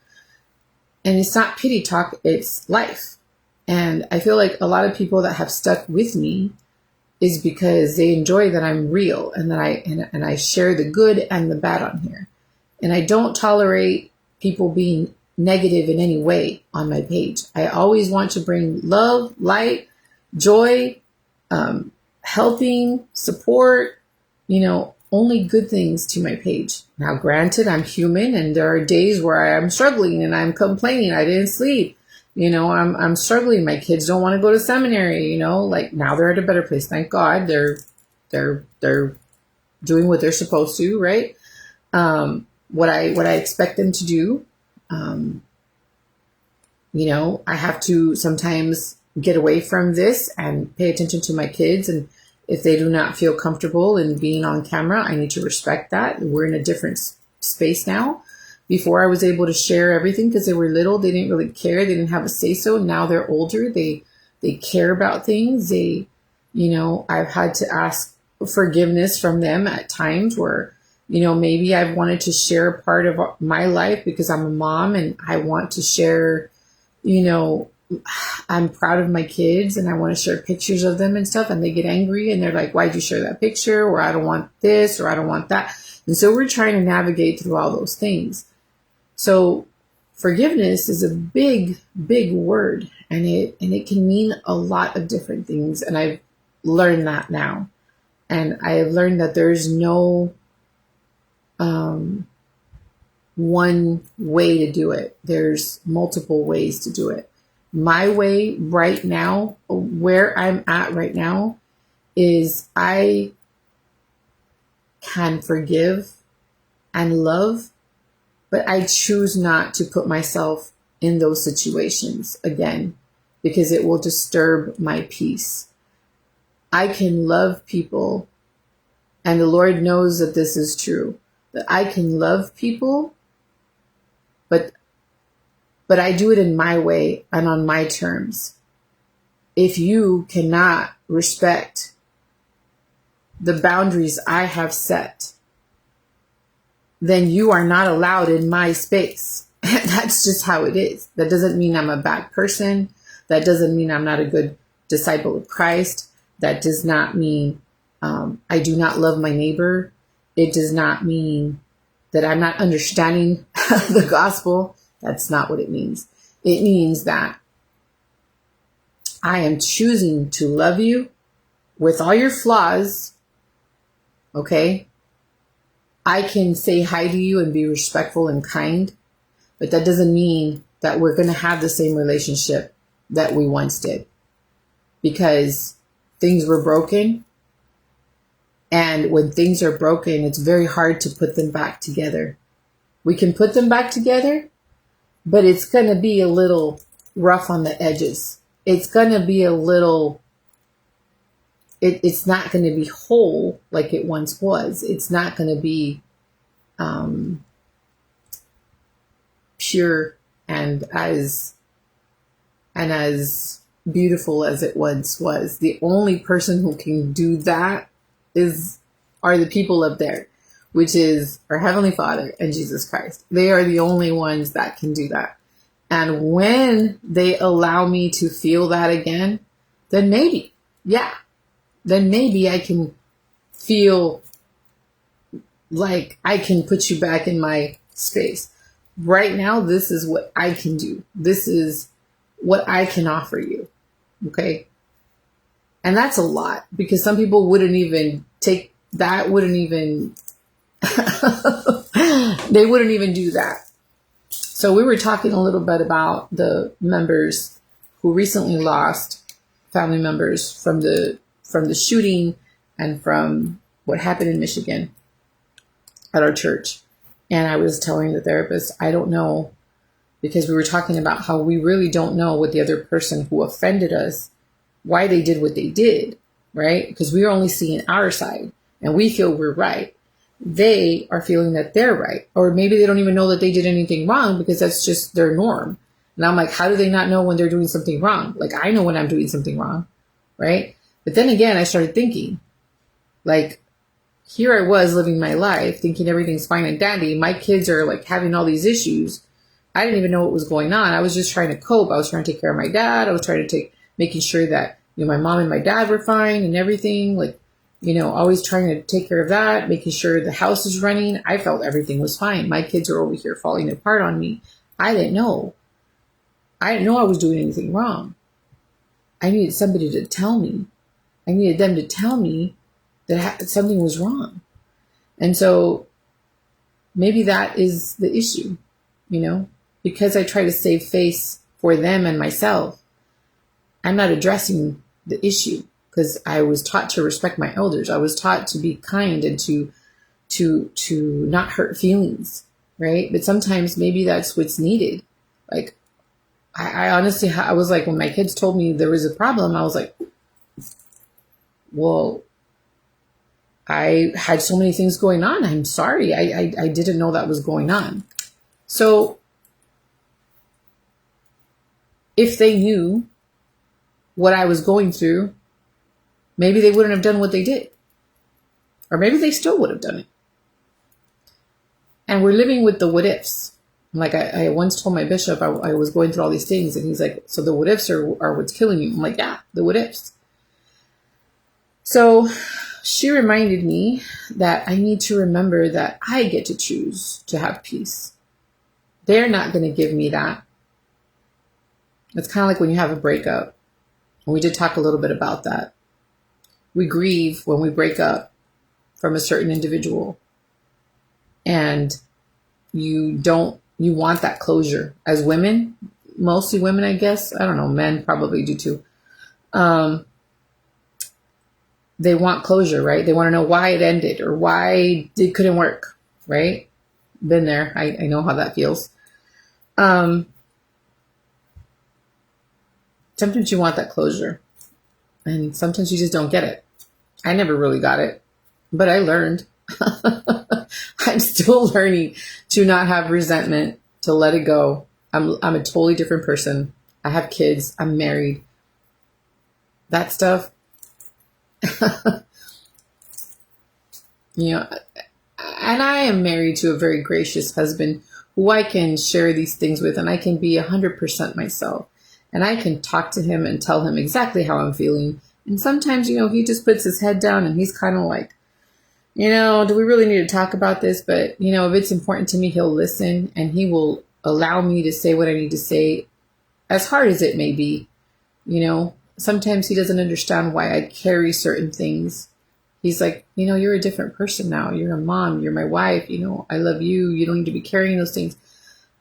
And it's not pity talk, it's life. And I feel like a lot of people that have stuck with me is because they enjoy that I'm real and that I share the good and the bad on here. And I don't tolerate people being negative in any way on my page. I always want to bring love, light, joy, helping, support, only good things to my page. Now, granted, I'm human and there are days where I am struggling and I'm complaining. I didn't sleep. I'm struggling. My kids don't want to go to seminary, like now they're at a better place. Thank God they're doing what they're supposed to, right? What I expect them to do. I have to sometimes get away from this and pay attention to my kids. And if they do not feel comfortable in being on camera, I need to respect that. We're in a different space now. Before I was able to share everything because they were little, they didn't really care. They didn't have a say so. Now they're older. They care about things. I've had to ask forgiveness from them at times where, maybe I've wanted to share a part of my life because I'm a mom and I want to share, I'm proud of my kids and I want to share pictures of them and stuff. And they get angry and they're like, why'd you share that picture? Or I don't want this, or I don't want that. And so we're trying to navigate through all those things. So forgiveness is a big, big word, and it can mean a lot of different things. And I've learned that now. And I have learned that there's no one way to do it. There's multiple ways to do it. My way right now, where I'm at right now, is I can forgive and love, but I choose not to put myself in those situations again because it will disturb my peace. I can love people, and the Lord knows that this is true, that I can love people, but I do it in my way and on my terms. If you cannot respect the boundaries I have set, then you are not allowed in my space. That's just how it is. That doesn't mean I'm a bad person. That doesn't mean I'm not a good disciple of Christ. That does not mean I do not love my neighbor. It does not mean that I'm not understanding the gospel. That's not what it means. It means that I am choosing to love you with all your flaws. Okay? I can say hi to you and be respectful and kind, but that doesn't mean that we're going to have the same relationship that we once did, because things were broken. And when things are broken, it's very hard to put them back together. We can put them back together, but it's going to be a little rough on the edges. It's going to be a little, it's not going to be whole like it once was. It's not going to be pure and as beautiful as it once was. The only person who can do that are the people up there, which is our Heavenly Father and Jesus Christ. They are the only ones that can do that. And when they allow me to feel that again, then maybe I can feel like I can put you back in my space. Right now, this is what I can do. This is what I can offer you. Okay? And that's a lot, because some people wouldn't even take that, they wouldn't even do that. So we were talking a little bit about the members who recently lost family members from the shooting and from what happened in Michigan at our church. And I was telling the therapist, I don't know, because we were talking about how we really don't know what the other person who offended us, why they did what they did. right? Because we're only seeing our side and we feel we're right. They are feeling that they're right. Or maybe they don't even know that they did anything wrong because that's just their norm. And I'm like, how do they not know when they're doing something wrong? Like, I know when I'm doing something wrong, right? But then again, I started thinking, like, here I was living my life thinking everything's fine and dandy. My kids are like having all these issues. I didn't even know what was going on. I was just trying to cope. I was trying to take care of my dad. I was trying to making sure that, my mom and my dad were fine and everything. Like, always trying to take care of that, making sure the house is running. I felt everything was fine. My kids are over here falling apart on me. I didn't know. I didn't know I was doing anything wrong. I needed somebody to tell me. I needed them to tell me that something was wrong. And so maybe that is the issue, because I try to save face for them and myself. I'm not addressing the issue because I was taught to respect my elders. I was taught to be kind and to not hurt feelings, right? But sometimes maybe that's what's needed. Like, I honestly, I was like, when my kids told me there was a problem, I was like, well, I had so many things going on. I'm sorry. I didn't know that was going on. So if they knew what I was going through, maybe they wouldn't have done what they did. Or maybe they still would have done it. And we're living with the what ifs. Like I once told my bishop, I was going through all these things, and he's like, so the what ifs are what's killing you. I'm like, yeah, the what ifs. So she reminded me that I need to remember that I get to choose to have peace. They're not going to give me that. It's kind of like when you have a breakup. And we did talk a little bit about that. We grieve when we break up from a certain individual. And you want that closure. As women, mostly women, I guess. I don't know, men probably do too. They want closure, right? They want to know why it ended or why it couldn't work, right? Been there. I know how that feels. Sometimes you want that closure, and sometimes you just don't get it. I never really got it, but I learned. I'm still learning to not have resentment, to let it go. I'm a totally different person. I have kids. I'm married. That stuff, and I am married to a very gracious husband who I can share these things with, and I can be 100% myself. And I can talk to him and tell him exactly how I'm feeling. And sometimes, he just puts his head down and he's kind of like, do we really need to talk about this? But, if it's important to me, he'll listen and he will allow me to say what I need to say, as hard as it may be. Sometimes he doesn't understand why I carry certain things. He's like, you're a different person now. You're a mom. You're my wife. I love you. You don't need to be carrying those things.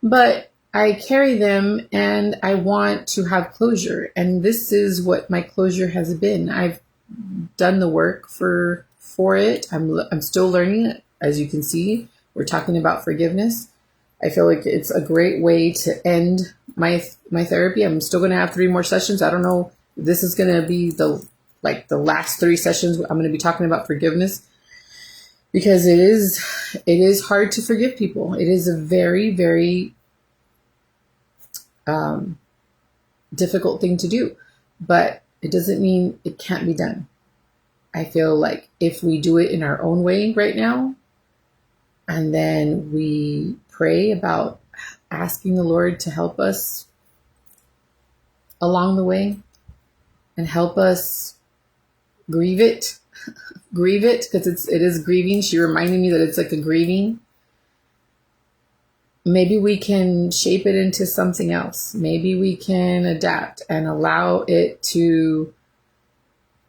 But I carry them and I want to have closure. And this is what my closure has been. I've done the work for it. I'm still learning it. As you can see, we're talking about forgiveness. I feel like it's a great way to end my therapy. I'm still going to have 3 more sessions. I don't know if this is going to be the last 3 sessions. I'm going to be talking about forgiveness because it is hard to forgive people. It is a very, very difficult thing to do, but it doesn't mean it can't be done. I feel like if we do it in our own way right now, and then we pray about asking the Lord to help us along the way and help us grieve it, because it is grieving. She reminded me that it's like a grieving. Maybe we can shape it into something else. Maybe we can adapt and allow it to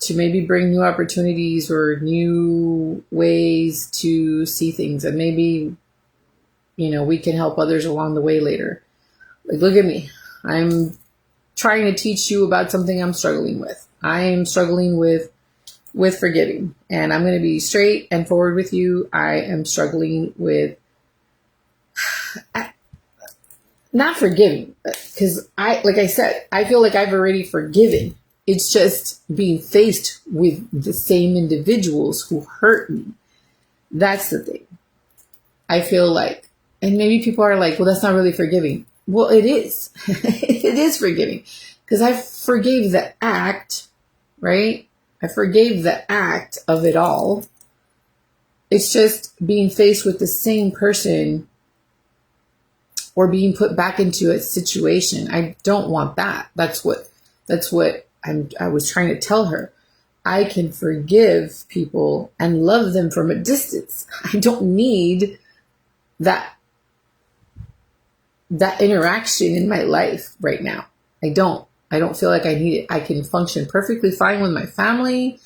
maybe bring new opportunities or new ways to see things. And maybe, we can help others along the way later. Like, look at me. I'm trying to teach you about something I'm struggling with. I'm struggling with forgiving. And I'm going to be straight and forward with you. I am struggling with not forgiving, because like I said, I feel like I've already forgiven It's just being faced with the same individuals who hurt me. That's the thing. I feel like, and maybe people are like, well, that's not really forgiving. Well, it is. It is forgiving because I forgave the act, right? I forgave the act of it all. It's just being faced with the same person or being put back into a situation. I don't want that. That's what I was trying to tell her. I can forgive people and love them from a distance. I don't need that interaction in my life right now. I don't feel like I need it. I can function perfectly fine with my family.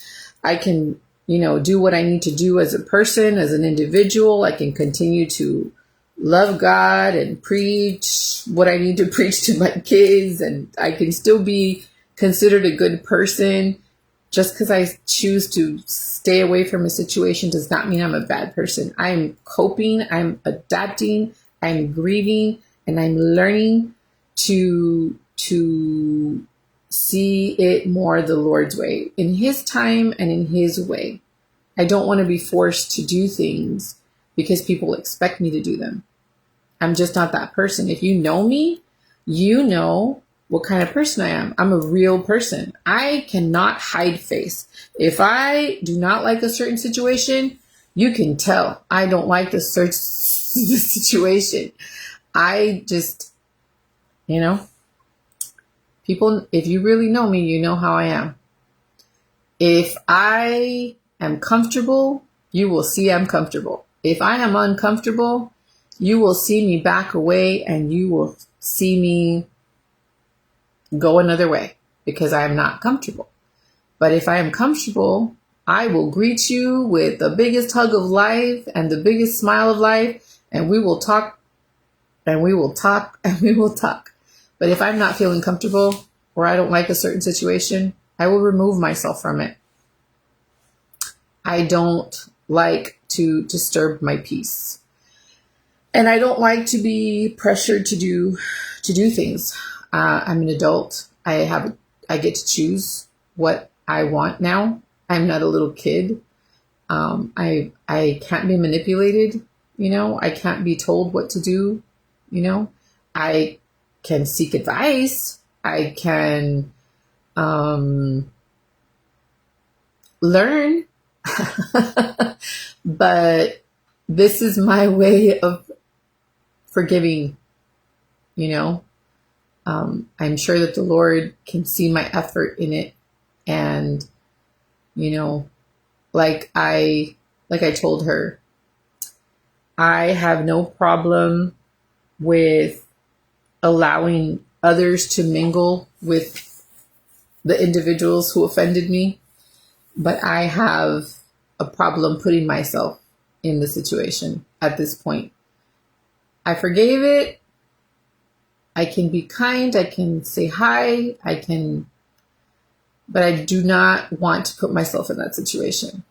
I can, do what I need to do as a person, as an individual. I can continue to love God and preach what I need to preach to my kids. And I can still be considered a good person. Just because I choose to stay away from a situation does not mean I'm a bad person. I'm coping, I'm adapting, I'm grieving, and I'm learning to see it more the Lord's way, in His time and in His way. I don't want to be forced to do things because people expect me to do them. I'm just not that person. If you know me, you know what kind of person I am. I'm a real person. I cannot hide face. If I do not like a certain situation, you can tell I don't like the situation. I just, people, if you really know me, you know how I am. If I am comfortable, you will see I'm comfortable. If I am uncomfortable, you will see me back away and you will see me go another way because I am not comfortable. But if I am comfortable, I will greet you with the biggest hug of life and the biggest smile of life, and we will talk and we will talk and we will talk. But if I'm not feeling comfortable or I don't like a certain situation, I will remove myself from it. I don't like to disturb my peace. And I don't like to be pressured to do things. I'm an adult. I get to choose what I want now. I'm not a little kid. I can't be manipulated. I can't be told what to do. I can seek advice. I can learn. But this is my way of forgiving, I'm sure that the Lord can see my effort in it. And, like I told her, I have no problem with allowing others to mingle with the individuals who offended me, but I have a problem putting myself in the situation at this point. I forgave it. I can be kind. I can say hi. But I do not want to put myself in that situation.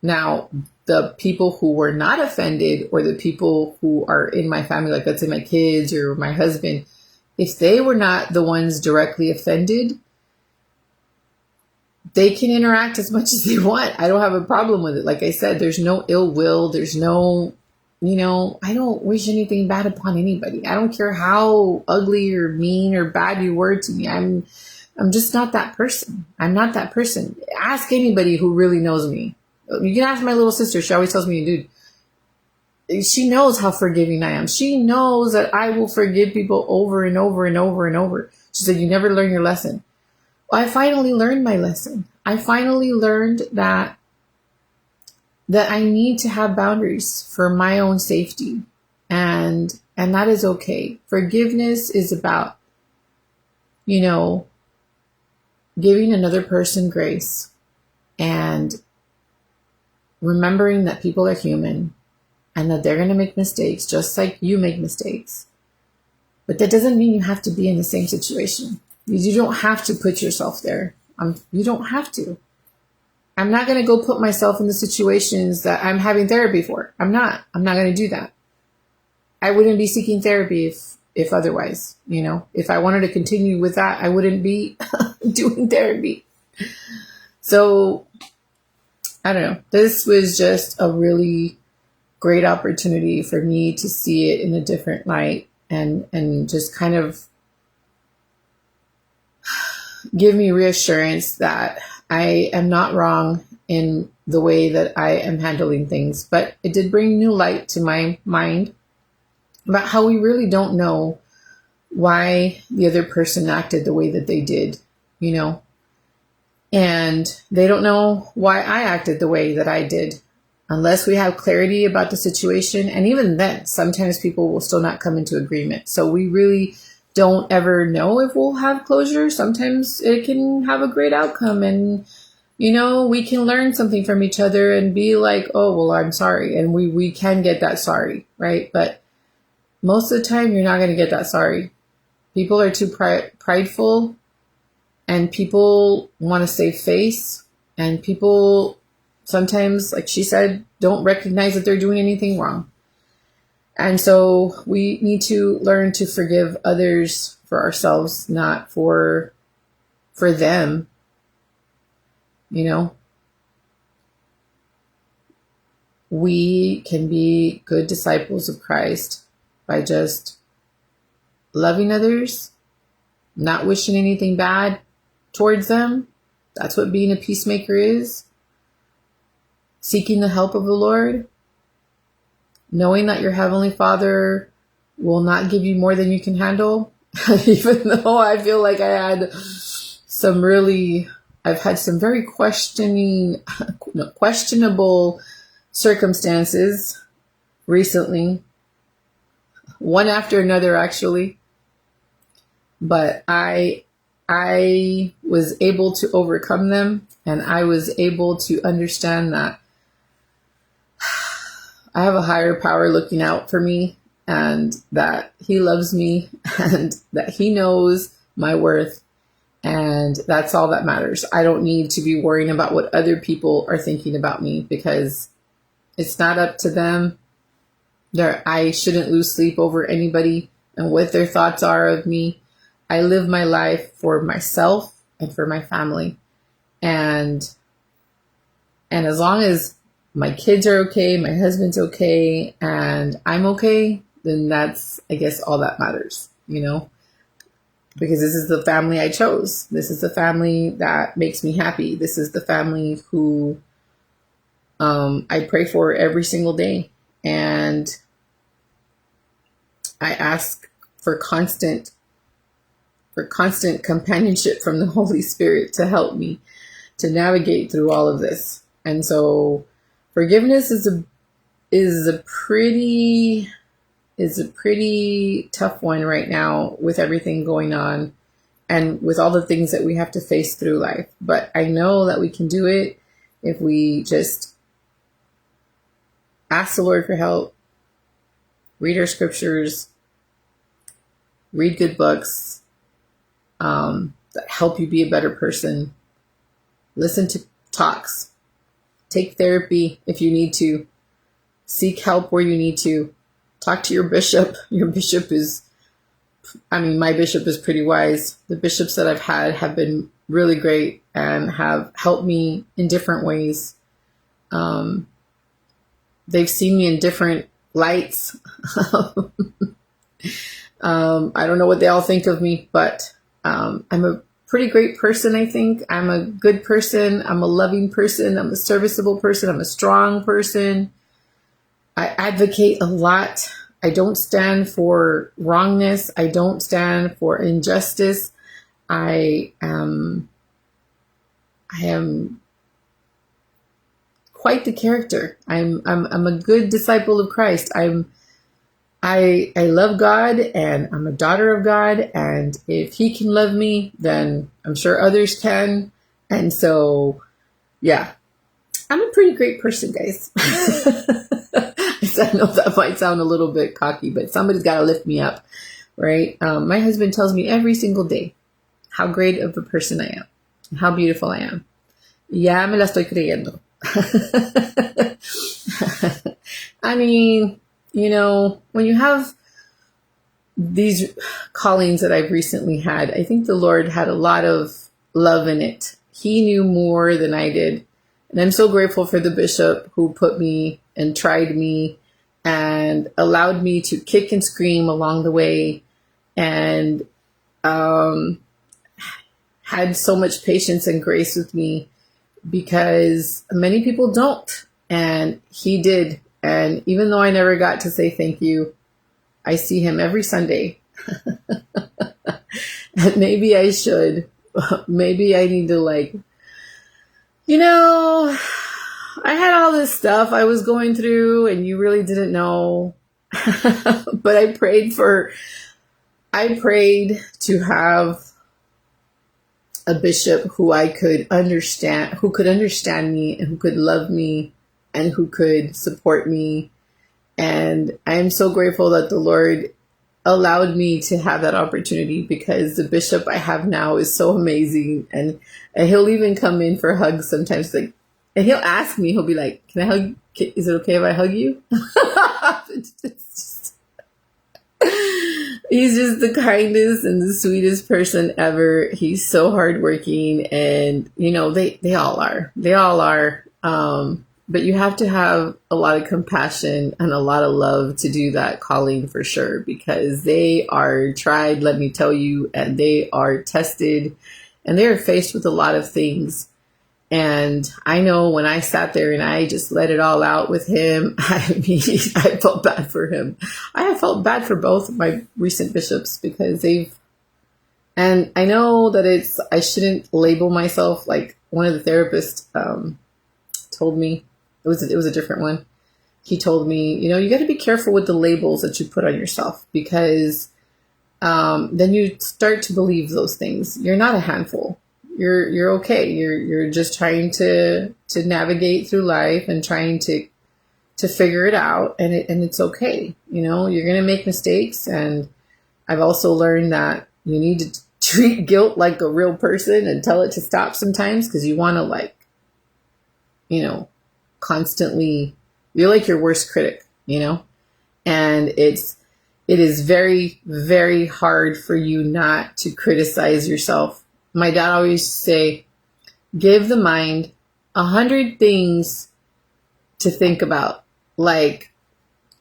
Now, the people who were not offended, or the people who are in my family, like let's say my kids or my husband, if they were not the ones directly offended, they can interact as much as they want. I don't have a problem with it. Like I said, there's no ill will. There's no, I don't wish anything bad upon anybody. I don't care how ugly or mean or bad you were to me. I'm just not that person. I'm not that person. Ask anybody who really knows me. You can ask my little sister. She always tells me, dude, she knows how forgiving I am. She knows that I will forgive people over and over and over and over. She said, you never learn your lesson. Well, I finally learned my lesson. I finally learned that I need to have boundaries for my own safety. And that is okay. Forgiveness is about, giving another person grace and remembering that people are human and that they're going to make mistakes just like you make mistakes. But that doesn't mean you have to be in the same situation. You don't have to put yourself there. You don't have to. I'm not going to go put myself in the situations that I'm having therapy for. I'm not going to do that. I wouldn't be seeking therapy if otherwise. If I wanted to continue with that, I wouldn't be doing therapy. So I don't know. This was just a really great opportunity for me to see it in a different light and just kind of give me reassurance that I am not wrong in the way that I am handling things. But it did bring new light to my mind about how we really don't know why the other person acted the way that they did, and they don't know why I acted the way that I did unless we have clarity about the situation. And even then, sometimes people will still not come into agreement. So we really don't ever know if we'll have closure. Sometimes it can have a great outcome, and we can learn something from each other and be like, oh, well, I'm sorry. And we can get that sorry, right? But most of the time, you're not going to get that sorry. People are too prideful, and people want to save face, and people sometimes, like she said, don't recognize that they're doing anything wrong. And so we need to learn to forgive others for ourselves, not for them. We can be good disciples of Christ by just loving others, not wishing anything bad towards them. That's what being a peacemaker is. Seeking the help of the Lord, knowing that your Heavenly Father will not give you more than you can handle. Even though I feel like I've had some very questionable circumstances recently, one after another actually. But I was able to overcome them, and I was able to understand that I have a higher power looking out for me, and that He loves me, and that He knows my worth. And that's all that matters. I don't need to be worrying about what other people are thinking about me, because it's not up to them. I shouldn't lose sleep over anybody and what their thoughts are of me. I live my life for myself and for my family. And as long as my kids are okay, my husband's okay, and I'm okay, then that's, I guess, all that matters, because this is the family I chose. This is the family that makes me happy. This is the family who I pray for every single day. And I ask for constant companionship from the Holy Spirit to help me to navigate through all of this. And so forgiveness is a pretty tough one right now with everything going on and with all the things that we have to face through life. But I know that we can do it if we just ask the Lord for help, read our scriptures, read good books that help you be a better person, listen to talks, take therapy if you need to, seek help where you need to, talk to your bishop. Your bishop my bishop is pretty wise. The bishops that I've had have been really great and have helped me in different ways. They've seen me in different lights. I don't know what they all think of me, but I'm a pretty great person, I think. I'm a good person. I'm a loving person. I'm a serviceable person. I'm a strong person. I advocate a lot. I don't stand for wrongness. I don't stand for injustice. I am quite the character. I'm a good disciple of Christ. I love God, and I'm a daughter of God, and if He can love me, then I'm sure others can. And so, yeah, I'm a pretty great person, guys. I know that might sound a little bit cocky, but somebody's got to lift me up, right? My husband tells me every single day how great of a person I am, how beautiful I am. Ya me la estoy creyendo. I mean, when you have these callings that I've recently had, I think the Lord had a lot of love in it. He knew more than I did. And I'm so grateful for the bishop who put me and tried me and allowed me to kick and scream along the way, and had so much patience and grace with me, because many people don't. And he did. And even though I never got to say thank you, I see him every Sunday. And maybe I should. Maybe I need to, like, I had all this stuff I was going through and you really didn't know. But I prayed to have a bishop who I could understand, who could understand me and who could love me and who could support me. And I am so grateful that the Lord allowed me to have that opportunity, because the bishop I have now is so amazing. And he'll even come in for hugs sometimes. Like, and he'll ask me, he'll be like, can I hug? Is it okay if I hug you? He's just the kindest and the sweetest person ever. He's so hardworking, and they all are. They all are. But you have to have a lot of compassion and a lot of love to do that calling, for sure, because they are tried, let me tell you, and they are tested, and they are faced with a lot of things. And I know when I sat there and I just let it all out with him, I mean, I felt bad for him. I have felt bad for both of my recent bishops, because and I know that I shouldn't label myself. Like, one of the therapists told me, it was a different one. He told me, you got to be careful with the labels that you put on yourself, because then you start to believe those things. You're not a handful. You're okay. You're just trying to navigate through life and trying to figure it out, and it's okay. You're going to make mistakes, and I've also learned that you need to treat guilt like a real person and tell it to stop sometimes, because you want to, constantly, you're like your worst critic, and it is very, very hard for you not to criticize yourself. My dad always used to say, give the mind 100 things to think about. Like,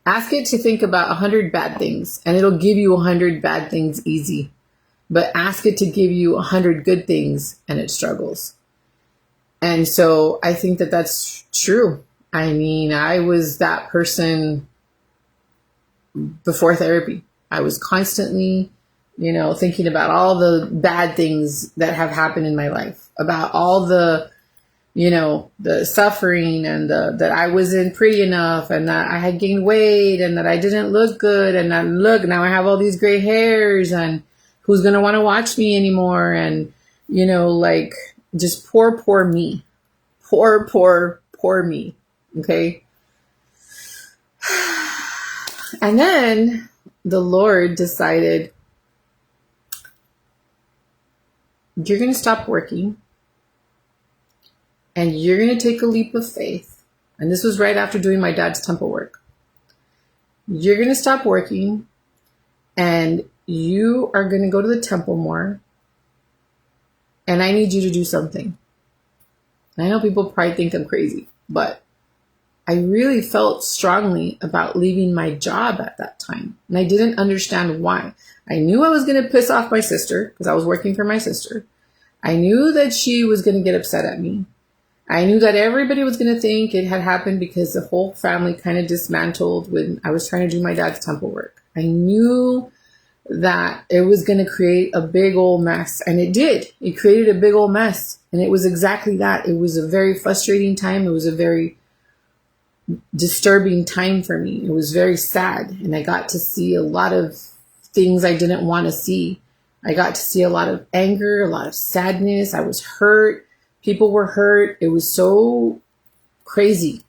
ask it to think about 100 bad things, and it'll give you 100 bad things easy. But ask it to give you 100 good things, and it struggles. And so I think that that's true. I mean, I was that person before therapy. I was constantly, thinking about all the bad things that have happened in my life, about all the, the suffering, and that I wasn't pretty enough, and that I had gained weight, and that I didn't look good, and that, look, now I have all these gray hairs, and who's going to want to watch me anymore? And, just poor me. Poor me. Okay. And then the Lord decided, you're going to stop working, and you're going to take a leap of faith. And this was right after doing my dad's temple work. You're going to stop working, and you are going to go to the temple more. And I need you to do something. And I know people probably think I'm crazy, but I really felt strongly about leaving my job at that time. And I didn't understand why. I knew I was going to piss off my sister, because I was working for my sister. I knew that she was going to get upset at me. I knew that everybody was going to think it had happened because the whole family kind of dismantled when I was trying to do my dad's temple work. I knew that it was going to create a big old mess. And it did. It created a big old mess. And it was exactly that. It was a very frustrating time. It was a very disturbing time for me. It was very sad. And I got to see a lot of things I didn't want to see. I got to see a lot of anger, a lot of sadness. I was hurt. People were hurt. It was so crazy.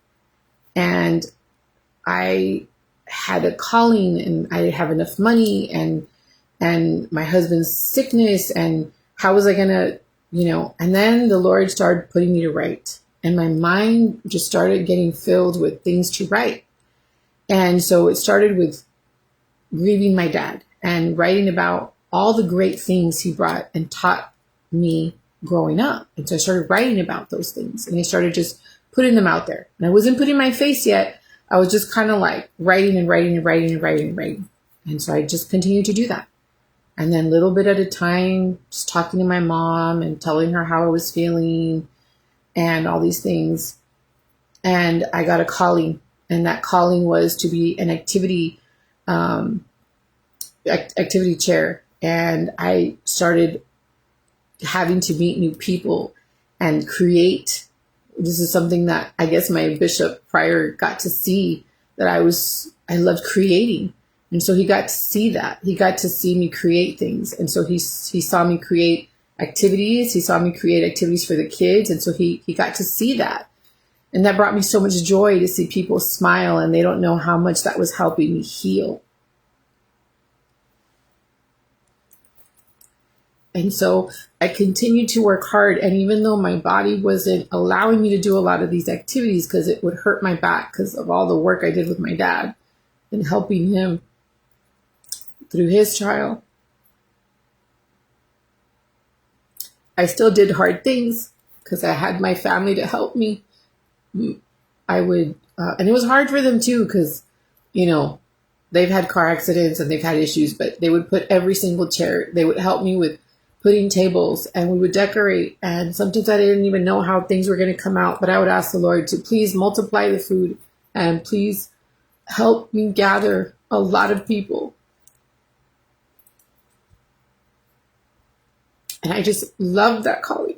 And I had a calling, and I didn't have enough money, and my husband's sickness, and how was I going to, and then the Lord started putting me to write, and my mind just started getting filled with things to write. And so it started with grieving my dad. and writing about all the great things he brought and taught me growing up. And so I started writing about those things, and I started just putting them out there. And I wasn't putting my face yet. I was just kind of like writing and writing and writing and writing and writing. And so I just continued to do that. And then little bit at a time, just talking to my mom and telling her how I was feeling and all these things. And I got a calling, and that calling was to be an activity chair. And I started having to meet new people and create. This is something that I guess my bishop prior got to see, that I loved creating. And so he got to see that. He got to see me create things. And so he saw me create activities. He saw me create activities for the kids. And so he got to see that. And that brought me so much joy to see people smile, and they don't know how much that was helping me heal. And so I continued to work hard. And even though my body wasn't allowing me to do a lot of these activities because it would hurt my back because of all the work I did with my dad and helping him through his trial, I still did hard things because I had my family to help me. I would, and it was hard for them too, because, they've had car accidents and they've had issues, but they would put every single chair. They would help me with putting tables, and we would decorate. And sometimes I didn't even know how things were going to come out, but I would ask the Lord to please multiply the food and please help me gather a lot of people. And I just loved that calling.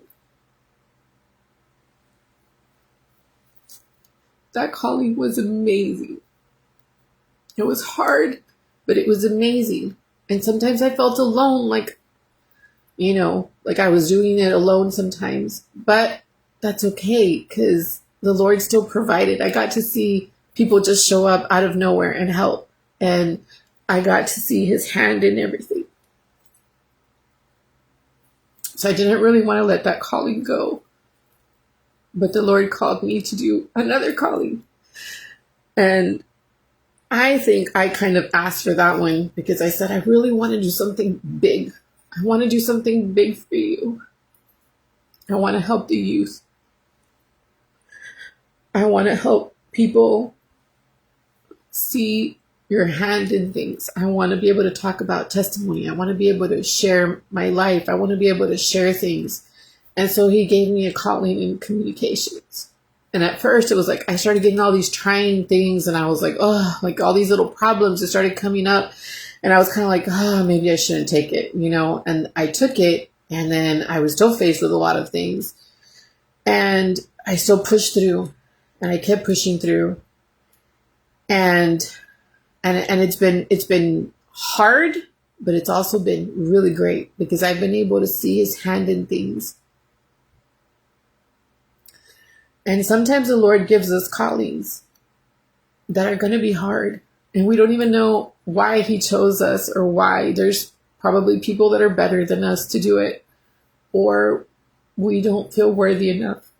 That calling was amazing. It was hard, but it was amazing. And sometimes I felt alone, like I was doing it alone sometimes. But that's okay, because the Lord still provided. I got to see people just show up out of nowhere and help. And I got to see his hand in everything. So I didn't really want to let that calling go. But the Lord called me to do another calling. And I think I kind of asked for that one because I said, I really want to do something big. I want to do something big for you. I want to help the youth. I want to help people see your hand in things. I want to be able to talk about testimony. I want to be able to share my life. I want to be able to share things. And so he gave me a calling in communications. And at first it was like, I started getting all these trying things, and I was like, oh, like all these little problems that started coming up. And I was kind of like, oh, maybe I shouldn't take it, and I took it, and then I was still faced with a lot of things, and I still pushed through, and I kept pushing through. And it's been hard, but it's also been really great because I've been able to see his hand in things. And sometimes the Lord gives us callings that are going to be hard, and we don't even know why he chose us or why. There's probably people that are better than us to do it, or we don't feel worthy enough.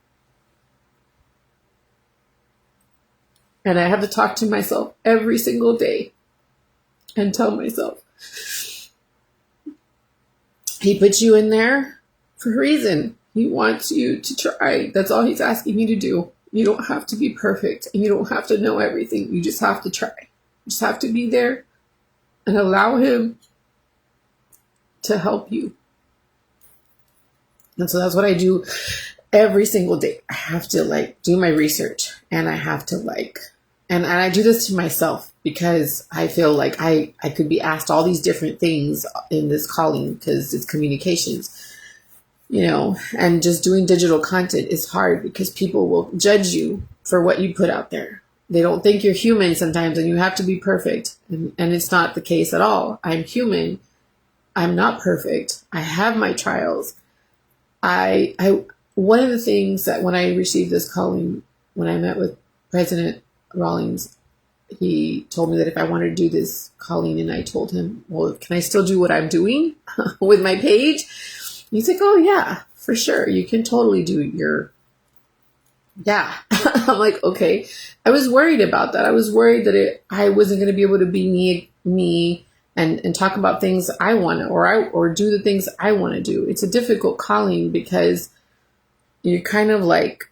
And I have to talk to myself every single day and tell myself, he put you in there for a reason. He wants you to try. That's all he's asking you to do. You don't have to be perfect, and you don't have to know everything. You just have to try. You just have to be there and allow him to help you. And so that's what I do every single day. I have to do my research, and I have to and I do this to myself because I feel like I could be asked all these different things in this calling because it's communications, and just doing digital content is hard because people will judge you for what you put out there. They don't think you're human sometimes, and you have to be perfect. And it's not the case at all. I'm human. I'm not perfect. I have my trials. One of the things that when I received this calling, when I met with President Rawlings, he told me that if I wanted to do this calling, and I told him, well, can I still do what I'm doing with my page? He's like, oh yeah, for sure. You can totally do yeah. I'm like, okay. I was worried about that. I was worried that I wasn't going to be able to be me and talk about things I want to, or do the things I want to do. It's a difficult calling because you're kind of like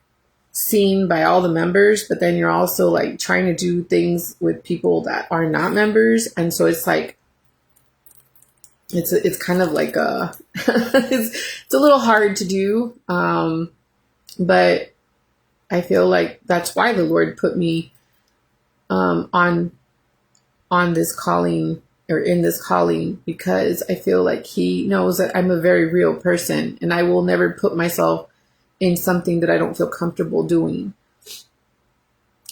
seen by all the members, but then you're also like trying to do things with people that are not members. And so it's like, it's kind of like it's a little hard to do. But I feel like that's why the Lord put me on this calling, or in this calling, because I feel like he knows that I'm a very real person, and I will never put myself in something that I don't feel comfortable doing.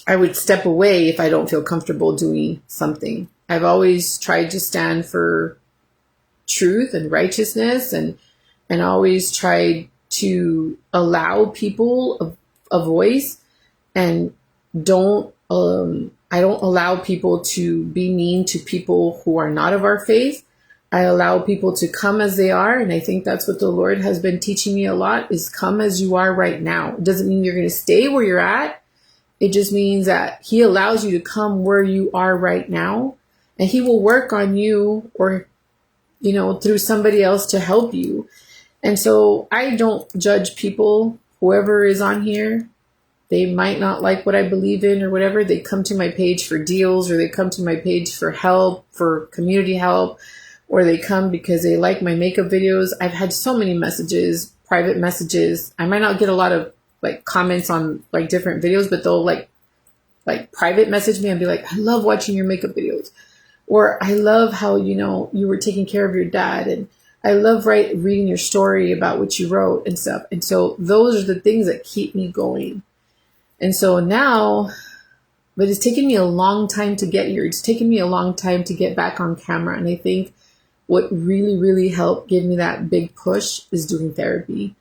I would step away if I don't feel comfortable doing something. I've always tried to stand for truth and righteousness, and always tried to allow people a voice, and I don't allow people to be mean to people who are not of our faith. I allow people to come as they are. And I think that's what the Lord has been teaching me a lot, is come as you are right now. It doesn't mean you're going to stay where you're at. It just means that he allows you to come where you are right now, and he will work on you, or, through somebody else to help you. And so I don't judge people, whoever is on here. They might not like what I believe in or whatever. They come to my page for deals, or they come to my page for help, for community help, or they come because they like my makeup videos. I've had so many messages, private messages. I might not get a lot of like comments on like different videos, but they'll like private message me and be like, I love watching your makeup videos. Or I love how, you were taking care of your dad. And I love reading your story about what you wrote and stuff. And so those are the things that keep me going. And so now, but it's taken me a long time to get here. It's taken me a long time to get back on camera. And I think what really, really helped give me that big push is doing therapy,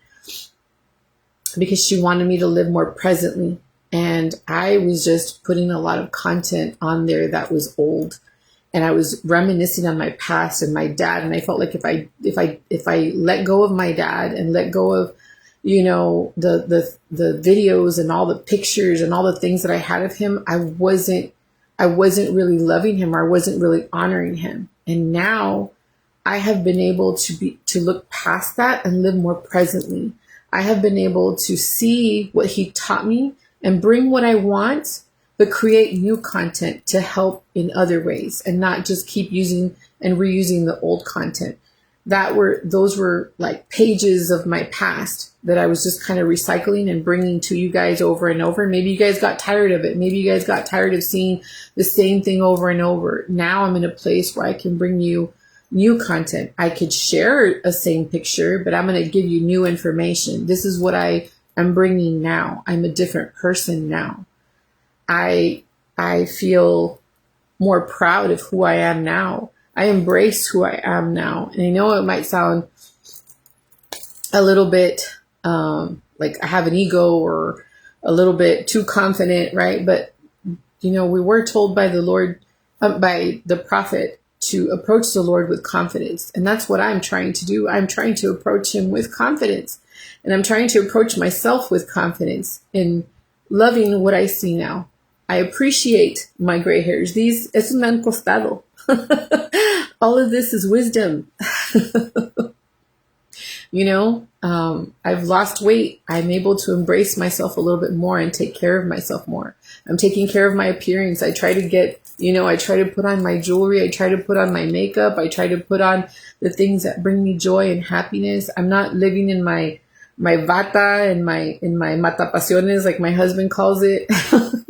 because she wanted me to live more presently. And I was just putting a lot of content on there that was old. And I was reminiscing on my past and my dad. And I felt like if I let go of my dad and let go of, the videos and all the pictures and all the things that I had of him, I wasn't really loving him, or I wasn't really honoring him. And now I have been able to look past that and live more presently. I have been able to see what he taught me and bring what I want, but create new content to help in other ways, and not just keep using and reusing the old content. Those were like pages of my past that I was just kind of recycling and bringing to you guys over and over. Maybe you guys got tired of it. Maybe you guys got tired of seeing the same thing over and over. Now I'm in a place where I can bring you new content. I could share a same picture, but I'm going to give you new information. This is what I am bringing now. I'm a different person now. I feel more proud of who I am now. I embrace who I am now. And I know it might sound a little bit like I have an ego, or a little bit too confident, right? But, we were told by the Lord, by the prophet, to approach the Lord with confidence. And that's what I'm trying to do. I'm trying to approach him with confidence. And I'm trying to approach myself with confidence in loving what I see now. I appreciate my gray hairs. Eso me han costado. All of this is wisdom. I've lost weight. I'm able to embrace myself a little bit more and take care of myself more. I'm taking care of my appearance. I try to put on my jewelry. I try to put on my makeup. I try to put on the things that bring me joy and happiness. I'm not living in my bata and my matapasiones, like my husband calls it.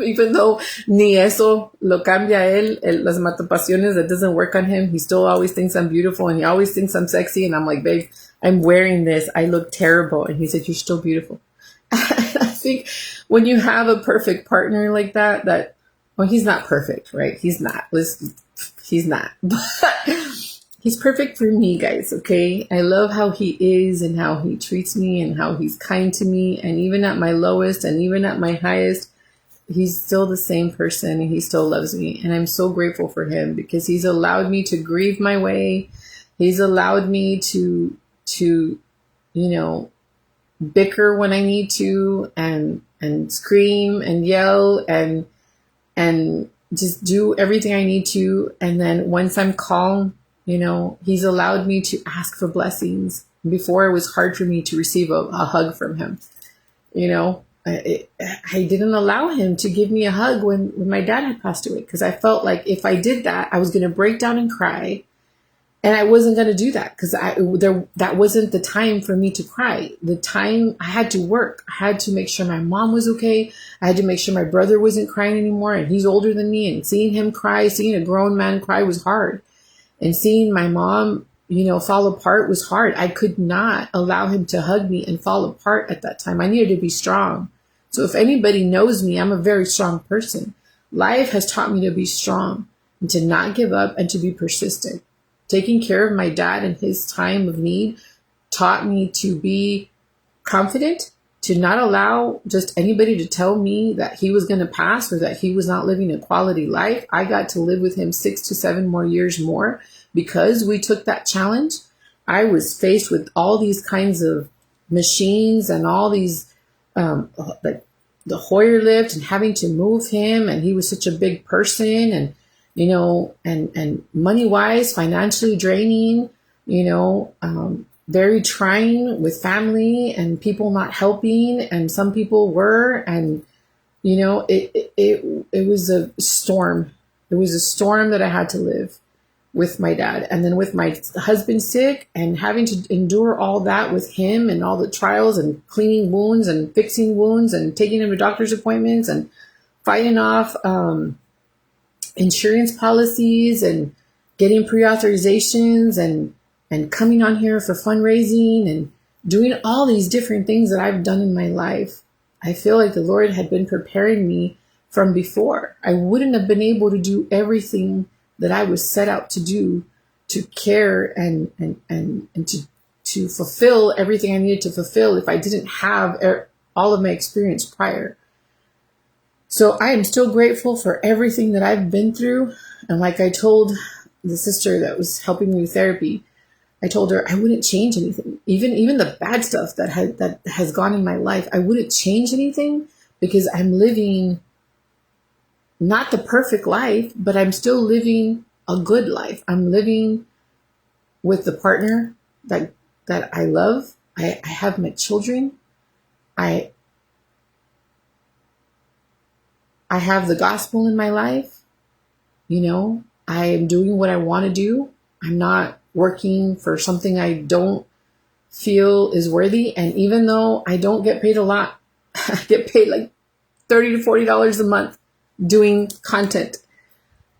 Even though ni eso lo cambia él, las matapasiones, that doesn't work on him. He still always thinks I'm beautiful, and he always thinks I'm sexy. And I'm like, babe, I'm wearing this. I look terrible. And he said, you're still beautiful. I think when you have a perfect partner like that, well, he's not perfect, right? He's not. Listen, he's not. But he's perfect for me, guys, okay? I love how he is, and how he treats me, and how he's kind to me. And even at my lowest and even at my highest, he's still the same person, and he still loves me. And I'm so grateful for him, because he's allowed me to grieve my way. He's allowed me to bicker when I need to, and scream and yell and just do everything I need to. And then once I'm calm, He's allowed me to ask for blessings. Before, it was hard for me to receive a hug from him. I didn't allow him to give me a hug when my dad had passed away, because I felt like if I did that, I was going to break down and cry. And I wasn't going to do that because that wasn't the time for me to cry. The time I had to work. I had to make sure my mom was okay. I had to make sure my brother wasn't crying anymore. And he's older than me. And seeing him cry, seeing a grown man cry was hard. And seeing my mom, fall apart was hard. I could not allow him to hug me and fall apart at that time. I needed to be strong. So if anybody knows me, I'm a very strong person. Life has taught me to be strong and to not give up and to be persistent. Taking care of my dad in his time of need taught me to be confident, to not allow just anybody to tell me that he was going to pass or that he was not living a quality life. I got to live with him 6 to 7 more years more because we took that challenge. I was faced with all these kinds of machines and all these, like the Hoyer lift, and having to move him. And he was such a big person, and and money wise, financially draining, very trying with family and people not helping. And some people were, and, it was a storm. It was a storm that I had to live with my dad. And then with my husband sick and having to endure all that with him and all the trials and cleaning wounds and fixing wounds and taking him to doctor's appointments and fighting off, insurance policies and getting pre-authorizations and coming on here for fundraising and doing all these different things that I've done in my life. I feel like the Lord had been preparing me from before. I wouldn't have been able to do everything that I was set out to do, to care and to fulfill everything I needed to fulfill, if I didn't have all of my experience prior. So I am still grateful for everything that I've been through. And like I told the sister that was helping me with therapy, I told her I wouldn't change anything. Even the bad stuff that has gone in my life, I wouldn't change anything, because I'm living not the perfect life, but I'm still living a good life. I'm living with the partner that I love. I have my children. I have the gospel in my life. I am doing what I want to do. I'm not working for something I don't feel is worthy. And even though I don't get paid a lot, I get paid like $30 to $40 a month doing content.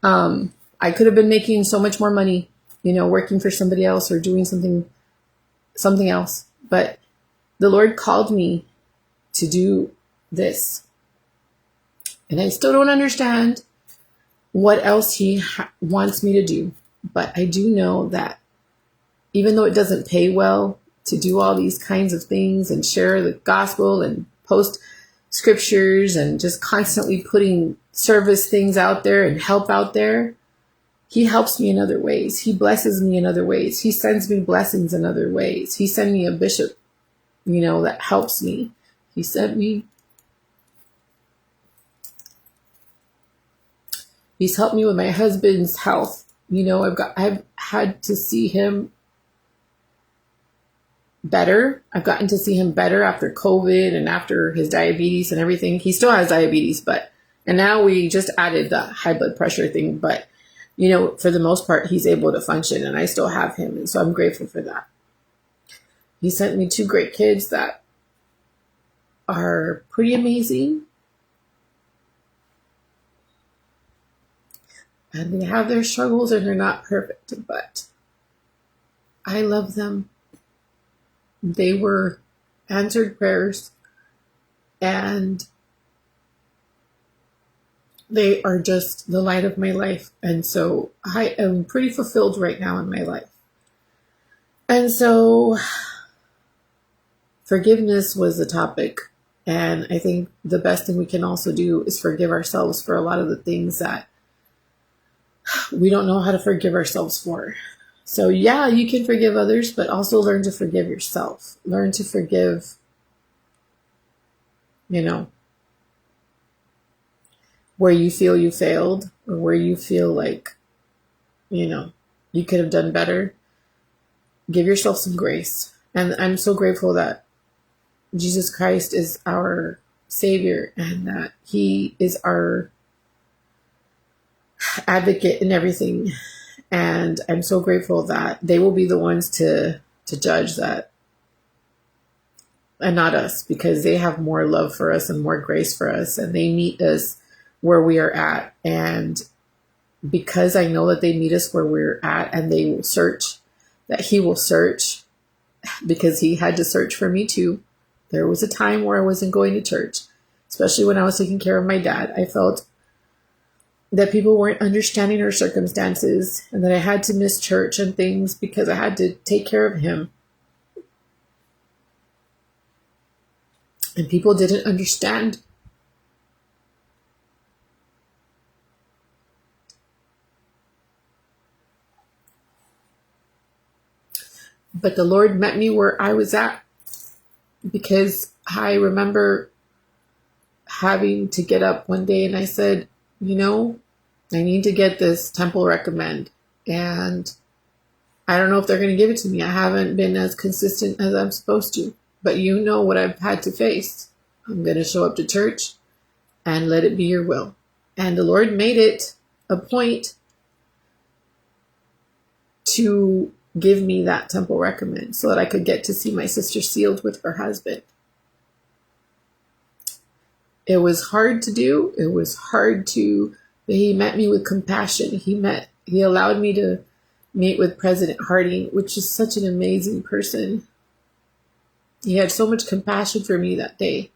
I could have been making so much more money, working for somebody else or doing something else. But the Lord called me to do this. And I still don't understand what else he wants me to do. But I do know that even though it doesn't pay well to do all these kinds of things and share the gospel and post scriptures and just constantly putting service things out there and help out there, he helps me in other ways. He blesses me in other ways. He sends me blessings in other ways. He sent me a bishop, that helps me. He sent me He's helped me with my husband's health. I've had to see him better. I've gotten to see him better after COVID and after his diabetes and everything. He still has diabetes, and now we just added the high blood pressure thing. But, for the most part, he's able to function, and I still have him. And so I'm grateful for that. He sent me 2 great kids that are pretty amazing. And they have their struggles and they're not perfect, but I love them. They were answered prayers, and they are just the light of my life. And so I am pretty fulfilled right now in my life. And so forgiveness was the topic. And I think the best thing we can also do is forgive ourselves for a lot of the things that we don't know how to forgive ourselves for. So yeah, you can forgive others, but also learn to forgive yourself. Learn to forgive, where you feel you failed, or where you feel like, You could have done better. Give yourself some grace. And I'm so grateful that Jesus Christ is our Savior and that He is our advocate in everything. And I'm so grateful that they will be the ones to judge that, and not us, because they have more love for us and more grace for us, and they meet us where we are at. And because I know that they meet us where we're at, and they will search, that He will search, because He had to search for me too. There was a time where I wasn't going to church, especially when I was taking care of my dad. I felt that people weren't understanding our circumstances and that I had to miss church and things because I had to take care of him. And people didn't understand. But the Lord met me where I was at, because I remember having to get up one day and I said, I need to get this Temple Recommend. And I don't know if they're going to give it to me. I haven't been as consistent as I'm supposed to. But you know what I've had to face. I'm going to show up to church and let it be your will. And the Lord made it a point to give me that Temple Recommend so that I could get to see my sister sealed with her husband. It was hard to do. It was hard to, but He met me with compassion. He allowed me to meet with President Harding, which is such an amazing person. He had so much compassion for me that day.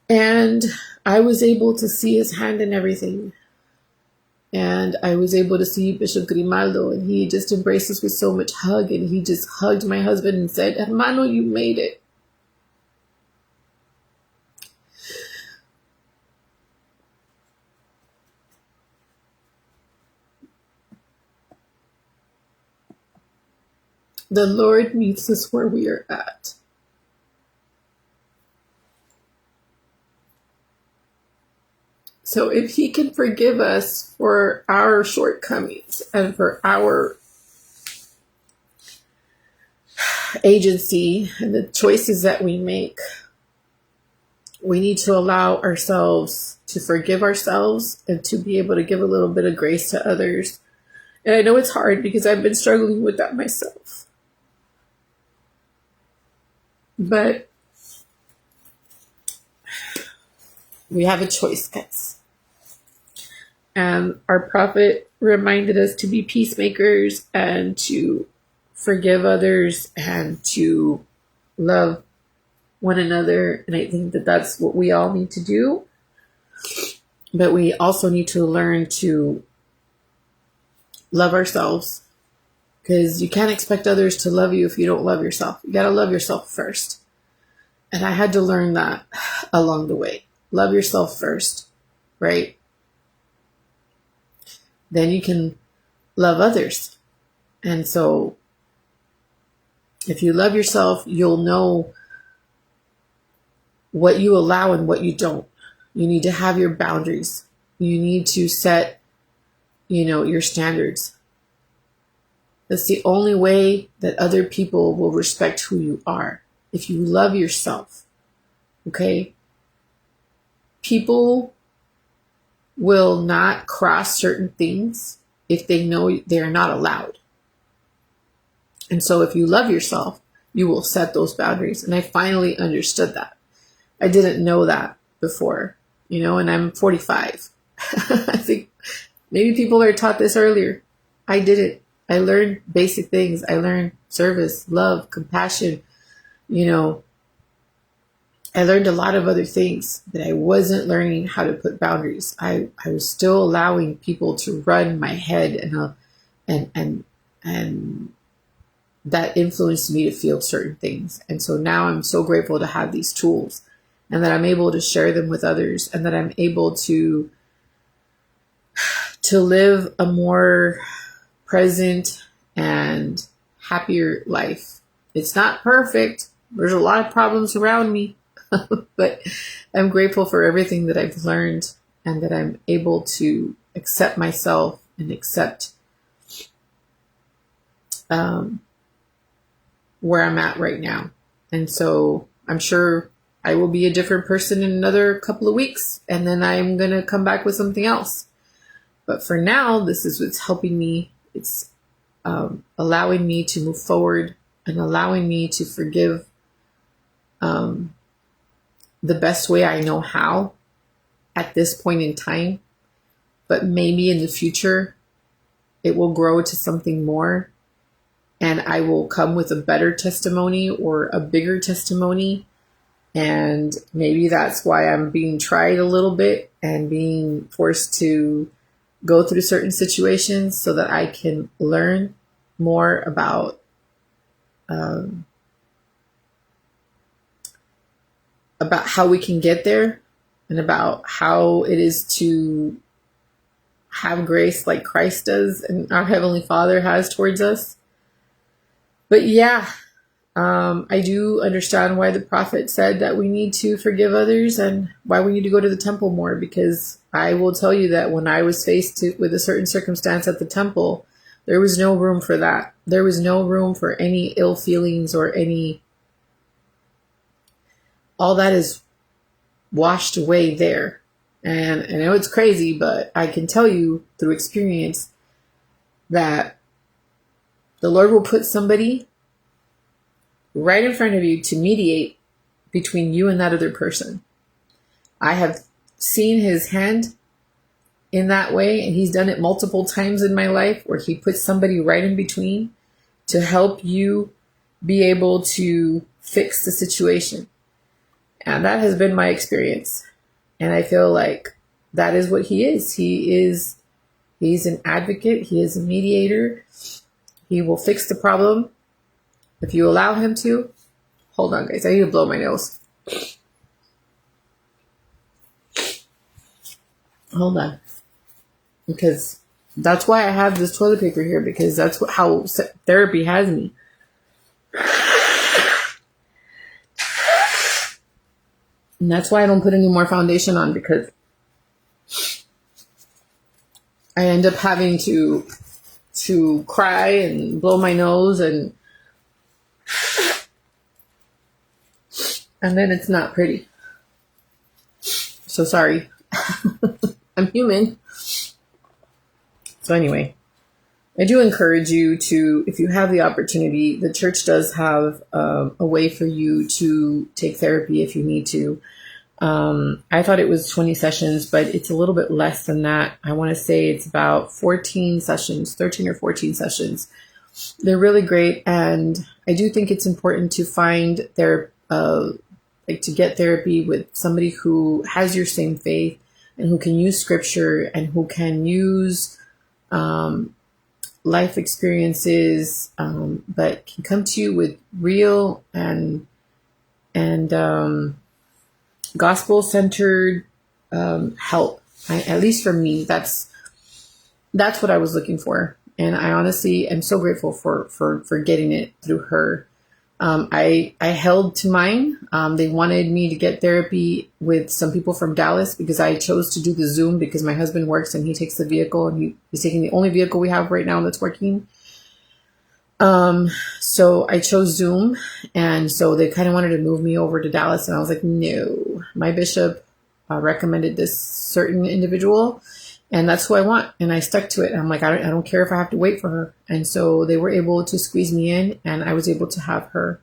And I was able to see His hand in everything. And I was able to see Bishop Grimaldo, and he just embraced us with so much hug. And he just hugged my husband and said, "Hermano, you made it." The Lord meets us where we are at. So if He can forgive us for our shortcomings and for our agency and the choices that we make, we need to allow ourselves to forgive ourselves and to be able to give a little bit of grace to others. And I know it's hard because I've been struggling with that myself. But we have a choice, guys. And our prophet reminded us to be peacemakers and to forgive others and to love one another. And I think that that's what we all need to do. But we also need to learn to love ourselves, because you can't expect others to love you if you don't love yourself. You got to love yourself first. And I had to learn that along the way. Love yourself first, right? Then you can love others. And so if you love yourself, you'll know what you allow and what you don't. You need to have your boundaries. You need to set, your standards. That's the only way that other people will respect who you are. If you love yourself, okay? People will not cross certain things if they know they're not allowed. And so if you love yourself, you will set those boundaries. And I finally understood that. I didn't know that before, and I'm 45. I think maybe people are taught this earlier. I didn't. I learned basic things. I learned service, love, compassion. I learned a lot of other things, but I wasn't learning how to put boundaries. I was still allowing people to run my head, and that influenced me to feel certain things. And so now I'm so grateful to have these tools, and that I'm able to share them with others, and that I'm able to live a more present and happier life. It's not perfect. There's a lot of problems around me, but I'm grateful for everything that I've learned, and that I'm able to accept myself and accept um, where I'm at right now. And so I'm sure I will be a different person in another couple of weeks, and then I'm going to come back with something else. But for now, this is what's helping me. It's allowing me to move forward and allowing me to forgive um, the best way I know how at this point in time. But maybe in the future, it will grow to something more, and I will come with a better testimony or a bigger testimony. And maybe that's why I'm being tried a little bit and being forced to go through certain situations so that I can learn more about how we can get there and about how it is to have grace like Christ does and our Heavenly Father has towards us. But yeah, I do understand why the prophet said that we need to forgive others and why we need to go to the temple more, because I will tell you that when I was faced with a certain circumstance at the temple, there was no room for that. There was no room for any ill feelings or any, all that is washed away there. And I know it's crazy, but I can tell you through experience that the Lord will put somebody right in front of you to mediate between you and that other person. I have seen his hand in that way, and he's done it multiple times in my life where he puts somebody right in between to help you be able to fix the situation. And that has been my experience. And I feel like that is what he is. He's an advocate. He is a mediator. He will fix the problem if you allow him to. Hold on, guys. I need to blow my nose. Hold on. Because that's why I have this toilet paper here, because that's how therapy has me. And that's why I don't put any more foundation on, because I end up having to cry and blow my nose, and then it's not pretty. So sorry. I'm human. So anyway, I do encourage you to, if you have the opportunity, the church does have a way for you to take therapy if you need to. I thought it was 20 sessions, but it's a little bit less than that. I want to say it's about 14 sessions, 13 or 14 sessions. They're really great. And I do think it's important to find to get therapy with somebody who has your same faith and who can use scripture and who can use life experiences, but can come to you with real and gospel-centered help. At least for me, that's what I was looking for, and I honestly am so grateful for getting it through her. I held to mine. They wanted me to get therapy with some people from Dallas because I chose to do the Zoom because my husband works and he takes the vehicle, and he's taking the only vehicle we have right now that's working. So I chose Zoom, and so they kind of wanted to move me over to Dallas, and I was like, no, my bishop recommended this certain individual, and that's who I want. And I stuck to it. I'm like, I don't care if I have to wait for her. And so they were able to squeeze me in, and I was able to have her.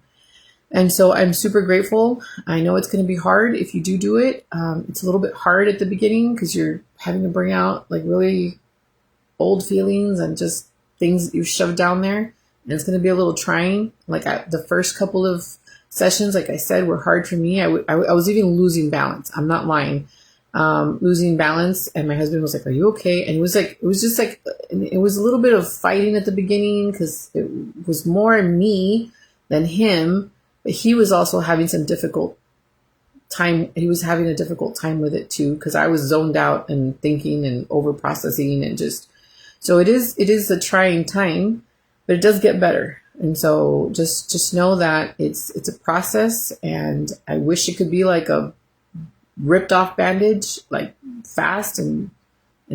And so I'm super grateful. I know it's going to be hard if you do it. It's a little bit hard at the beginning because you're having to bring out like really old feelings and just things that you've shoved down there. And it's going to be a little trying. Like the first couple of sessions, like I said, were hard for me. I was even losing balance. I'm not lying. Losing balance. And my husband was like, are you okay? And it was a little bit of fighting at the beginning because it was more me than him. But he was also having some difficult time. He was having a difficult time with it too, because I was zoned out and thinking and over processing and just, so it is a trying time. But it does get better. And so just know that it's a process, and I wish it could be like a ripped off bandage, like fast and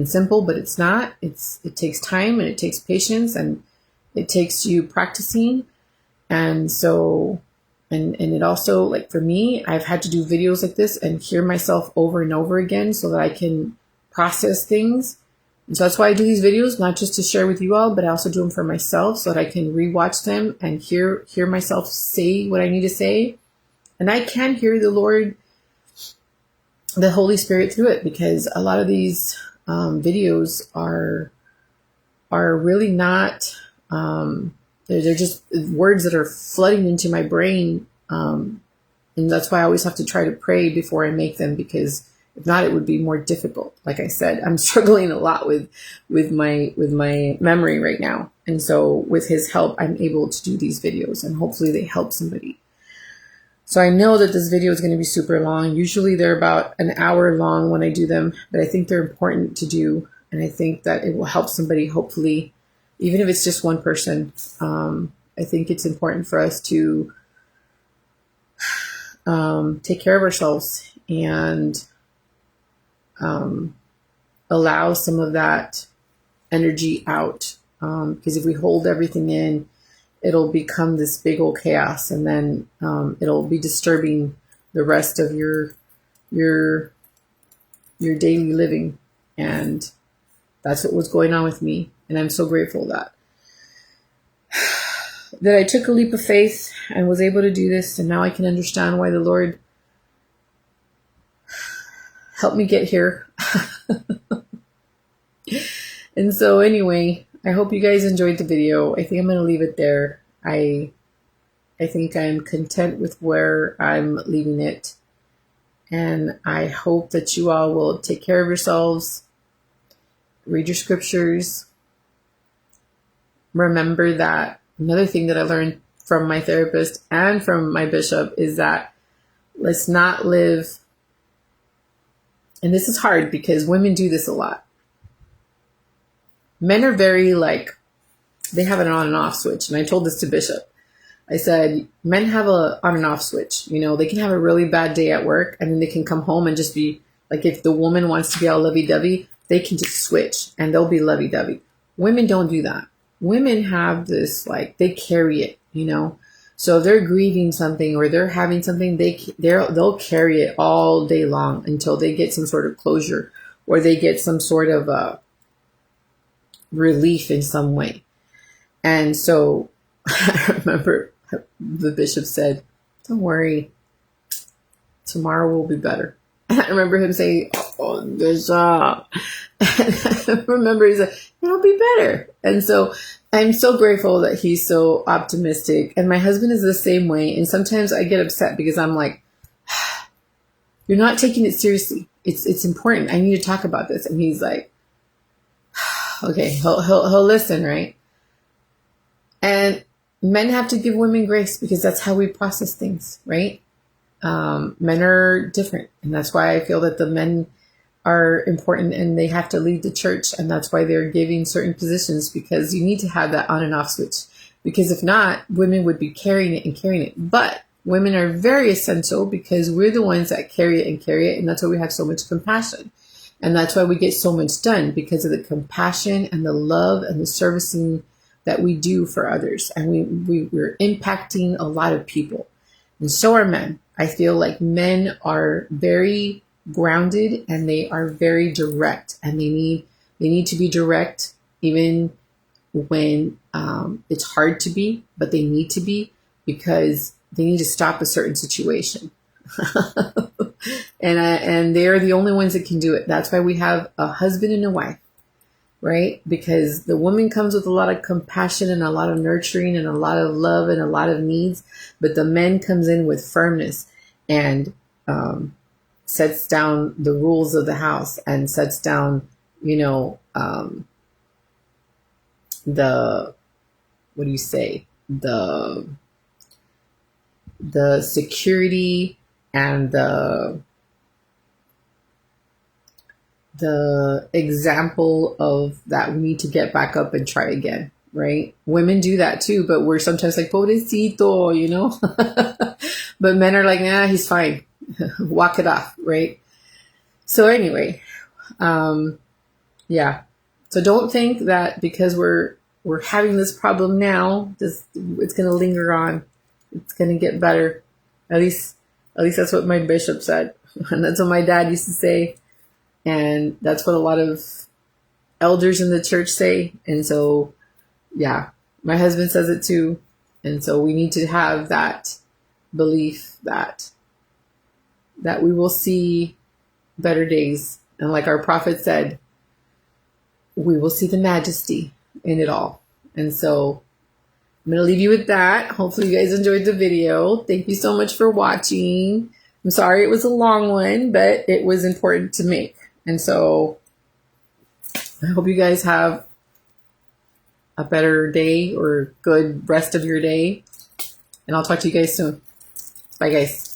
simple, but it's not. It takes time and it takes patience, and It takes you practicing. And so, and it also, like for me, I've had to do videos like this and hear myself over and over again so that I can process things. And so that's why I do these videos, not just to share with you all, but I also do them for myself so that I can rewatch them and hear myself say what I need to say. And I can hear the Lord, the Holy Spirit through it, because a lot of these videos are really not, they're just words that are flooding into my brain. And that's why I always have to try to pray before I make them, because if not, it would be more difficult. Like I said, I'm struggling a lot with my memory right now. And so with his help, I'm able to do these videos, and hopefully they help somebody. So I know that this video is going to be super long. Usually they're about an hour long when I do them, but I think they're important to do. And I think that it will help somebody, hopefully, even if it's just one person. I think it's important for us to take care of ourselves and allow some of that energy out. Because if we hold everything in, it'll become this big old chaos, and then it'll be disturbing the rest of your daily living. And that's what was going on with me. And I'm so grateful that I took a leap of faith and was able to do this. And now I can understand why the Lord helped me get here. And so anyway, I hope you guys enjoyed the video. I think I'm going to leave it there. I think I'm content with where I'm leaving it. And I hope that you all will take care of yourselves. Read your scriptures. Remember that another thing that I learned from my therapist and from my bishop is that let's not live, and this is hard because women do this a lot. Men are very they have an on and off switch. And I told this to Bishop. I said, men have a on and off switch. You know, they can have a really bad day at work, and then they can come home and just be like, if the woman wants to be all lovey-dovey, they can just switch and they'll be lovey-dovey. Women don't do that. Women have this, they carry it, you know. So if they're grieving something or they're having something, they'll carry it all day long until they get some sort of closure or they get some sort of relief in some way. And so I remember the bishop said, don't worry, tomorrow will be better. And I remember him saying, oh, Bishop. And I remember he said, it'll be better. And so I'm so grateful that he's so optimistic. And my husband is the same way. And sometimes I get upset because I'm like, you're not taking it seriously. It's important. I need to talk about this. And he's like, okay, he'll listen, right? And men have to give women grace because that's how we process things, right? Men are different. And that's why I feel that the men are important and they have to lead the church. And that's why they're giving certain positions, because you need to have that on and off switch. Because if not, women would be carrying it. But women are very essential because we're the ones that carry it. And that's why we have so much compassion. And that's why we get so much done, because of the compassion and the love and the servicing that we do for others. And we're impacting a lot of people. And so are men. I feel like men are very grounded and they are very direct, and they need to be direct even when it's hard to be, but they need to be, because they need to stop a certain situation. And they're the only ones that can do it. That's why we have a husband and a wife, right? Because the woman comes with a lot of compassion and a lot of nurturing and a lot of love and a lot of needs, but the man comes in with firmness and sets down the rules of the house and sets down, the security and the example of that we need to get back up and try again, right? Women do that too, but we're sometimes like, pobrecito, but men are like, nah, he's fine. Walk it off, right? So anyway, yeah. So don't think that because we're we're having this problem now. It's going to linger on. It's going to get better. At least that's what my bishop said. And that's what my dad used to say. And that's what a lot of elders in the church say. And so, yeah, my husband says it too. And so we need to have that belief that we will see better days. And like our prophet said, we will see the majesty in it all. And so I'm going to leave you with that. Hopefully you guys enjoyed the video. Thank you so much for watching. I'm sorry it was a long one, but it was important to make. And so I hope you guys have a better day or good rest of your day. And I'll talk to you guys soon. Bye, guys.